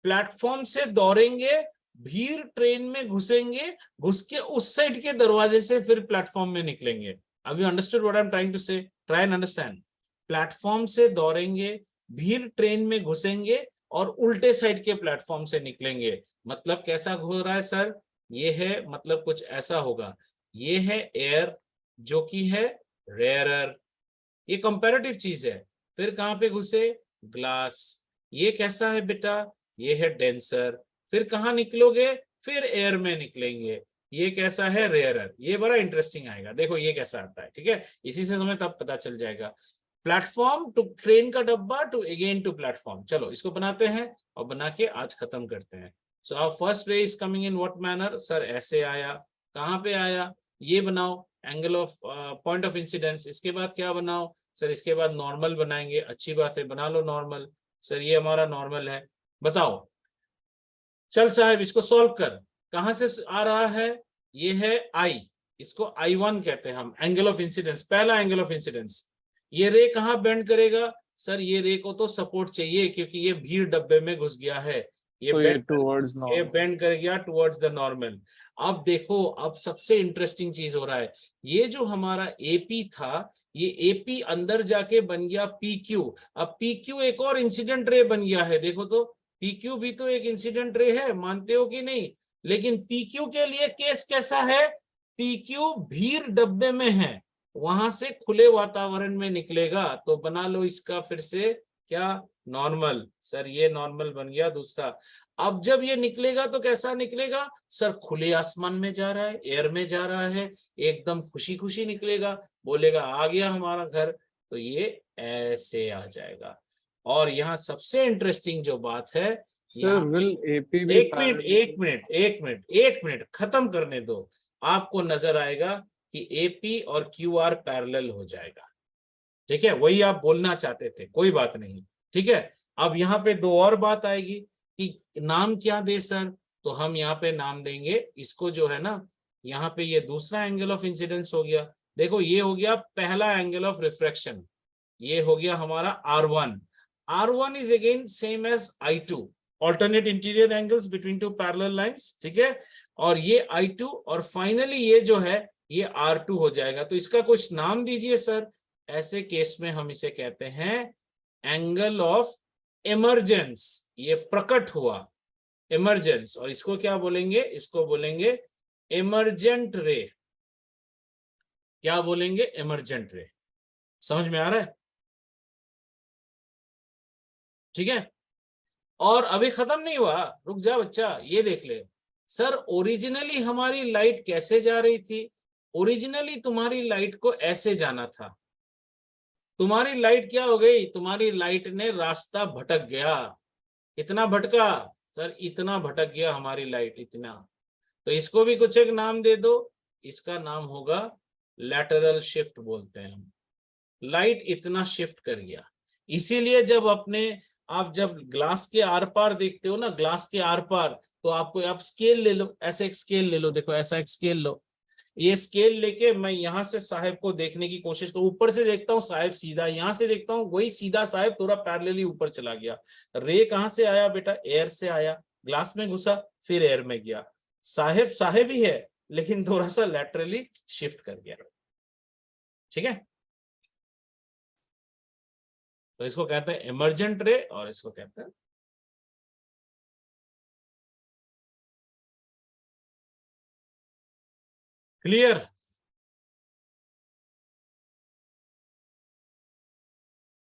प्लेटफॉर्म से दौड़ेंगे, भीड़ ट्रेन में घुसेंगे, घुस के उस साइड के दरवाजे से फिर प्लेटफॉर्म में निकलेंगे। अब you understood what I am trying to say, try and understand. Platform से दौड़ेंगे, भीड़ ट्रेन में घुसेंगे और उल्टे साइड के प्लेटफॉर्म से निकलेंगे। मतलब कैसा हो रहा है सर, ये है, मतलब कुछ ऐसा होगा, ये है एयर जो कि है रेयरर, ये कंपैरेटिव चीज है। फिर कहां पे घुसे, ग्लास, ये कैसा है बेटा, ये है डेंसर। फिर कहां निकलोगे, फिर एयर में निकलेंगे, ये कैसा है, रेयरर। ये बड़ा इंटरेस्टिंग आएगा, देखो ये कैसा आता है, ठीक है, इसी से हमें तब पता चल जाएगा। प्लेटफॉर्म टू ट्रेन का डब्बा टू अगेन टू प्लेटफॉर्म। चलो इसको बनाते हैं और बना के आज खत्म करते हैं। So our first ray is coming in what manner sir, ऐसे आया, कहां पे आया, ये बनाओ angle of point of incidence. इसके बाद क्या बनाओ सर, इसके बाद नॉर्मल बनाएंगे, अच्छी बात है, बना लो नॉर्मल। सर ये हमारा नॉर्मल है, बताओ, चल साहब इसको सॉल्व कर, कहां से आ रहा है, ये है I, इसको I1 कहते हैं हम, एंगल ऑफ इंसिडेंस, पहला एंगल ऑफ इंसिडेंस। ये रे कहाँ बेंड करेगा सर? ये रे को तो सपोर्ट चाहिए क्योंकि ये भीड़ डब्बे में घुस गया है, ये तो ये बेंड टुवर्ड्स ये नॉर्मल। बेंड कर गया टुवर्ड्स द नॉर्मल। अब देखो, अब सबसे इंटरेस्टिंग चीज हो रहा है, ये जो हमारा एपी था, ये एपी अंदर जाके बन गया पीक्यू। अब पीक्यू एक और इंसिडेंट रे बन गया है, देखो तो पीक्यू भी तो एक इंसिडेंट रे है, मानते हो कि नहीं? लेकिन पीक्यू के लिए केस कैसा है? पीक्यू भीड़ डब्बे में है, वहां से खुले वातावरण में निकलेगा, तो बना लो इसका फिर से क्या, नॉर्मल। सर ये नॉर्मल बन गया दूसरा। अब जब ये निकलेगा तो कैसा निकलेगा सर? खुले आसमान में जा रहा है, एयर में जा रहा है, एकदम खुशी खुशी निकलेगा, बोलेगा आ गया हमारा घर, तो ये ऐसे आ जाएगा। और यहाँ सबसे इंटरेस्टिंग जो बात है, सर विल एपी भी एक मिनट खत्म करने दो, आपको नजर आएगा कि एपी और क्यू आर पैरेलल हो जाएगा। ठीक है, वही आप बोलना चाहते थे, कोई बात नहीं। ठीक है, अब यहाँ पे दो और बात आएगी कि नाम क्या दे सर? तो हम यहाँ पे नाम देंगे इसको, जो है ना, यहाँ पे ये दूसरा एंगल ऑफ इंसिडेंस हो गया। देखो ये हो गया पहला एंगल ऑफ रिफ्रैक्शन, ये हो गया हमारा R1। R1 is again same as I2, alternate interior angles between two parallel lines, ठीक है। और ये I2 और फाइनली ये जो है ये R2 हो जाएगा। तो इसका कुछ नाम दीजिए सर। ऐसे केस में हम इसे कहते हैं एंगल ऑफ इमर्जेंस, ये प्रकट हुआ इमर्जेंस। और इसको क्या बोलेंगे? इसको बोलेंगे इमर्जेंट रे। क्या बोलेंगे? इमर्जेंट रे। समझ में आ रहा है? ठीक है, और अभी खत्म नहीं हुआ, रुक जा बच्चा, ये देख ले। सर ओरिजिनली हमारी लाइट कैसे जा रही थी? ओरिजिनली तुम्हारी लाइट को ऐसे जाना था। तुम्हारी लाइट क्या हो गई? तुम्हारी लाइट ने रास्ता भटक गया। इतना भटका सर, इतना भटक गया हमारी लाइट, इतना। तो इसको भी कुछ एक नाम दे दो, इसका नाम होगा लैटरल शिफ्ट बोलते हैं हम। लाइट इतना शिफ्ट कर गया। इसीलिए जब आप जब ग्लास के आर पार देखते हो ना, ग्लास के आर पार, तो आपको आप स्केल ले लो, ऐसे एक स्केल ले लो, देखो ऐसा एक स्केल लो। ये स्केल लेके मैं यहां से साहेब को देखने की कोशिश करूं, ऊपर से देखता हूँ साहेब सीधा, यहां से देखता हूँ वही सीधा साहेब थोड़ा पैरेलली ऊपर चला गया। रे कहां से आया बेटा? एयर से आया, ग्लास में घुसा, फिर एयर में गया। साहेब साहेब ही है, लेकिन थोड़ा सा लैटरली शिफ्ट कर गया। ठीक है, तो इसको कहते हैं इमर्जेंट रे और इसको कहते हैं क्लियर।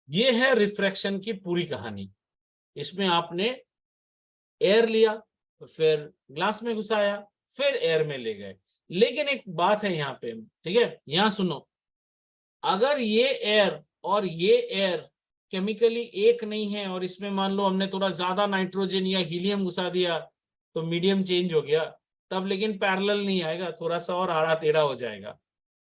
ये है रिफ्रैक्शन की पूरी कहानी। इसमें आपने एयर लिया, फिर ग्लास में घुसाया, फिर एयर में ले गए। लेकिन एक बात है यहाँ पे, ठीक है, यहां सुनो। अगर ये एयर और ये एयर केमिकली एक नहीं है, और इसमें मान लो हमने थोड़ा ज्यादा नाइट्रोजन या हीलियम घुसा दिया, तो मीडियम चेंज हो गया, तब लेकिन पैरेलल नहीं आएगा, थोड़ा सा और आड़ा टेढ़ा हो जाएगा।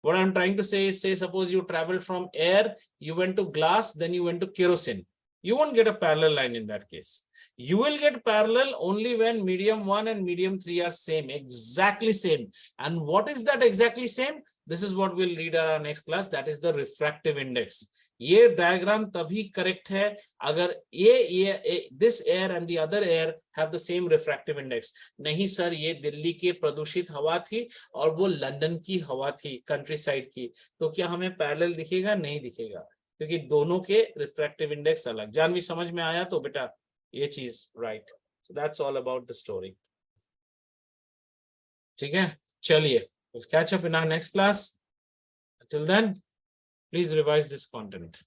What I'm trying to say is, say suppose you traveled from air, you went to glass, then you went to kerosene. You won't get a parallel line in that case. You will get parallel only when medium 1 and medium 3 are same, exactly same. And what is that exactly same? This is what we'll read in our next class. That is the refractive index. ये diagram तभी correct है अगर this air and the other air have the same refractive index. नहीं sir, ये दिल्ली के प्रदूषित हवा थी और वो लंदन की हवा थी, कंट्री साइड की, तो क्या हमें पैरेलल दिखेगा? नहीं दिखेगा, क्योंकि दोनों के रिफ्रैक्टिव इंडेक्स अलग। जानवी समझ में आया तो बेटा ये चीज right. So that's all about the story. ठीक है, चलिए, we'll catch up in our next class. Until then, please revise this content.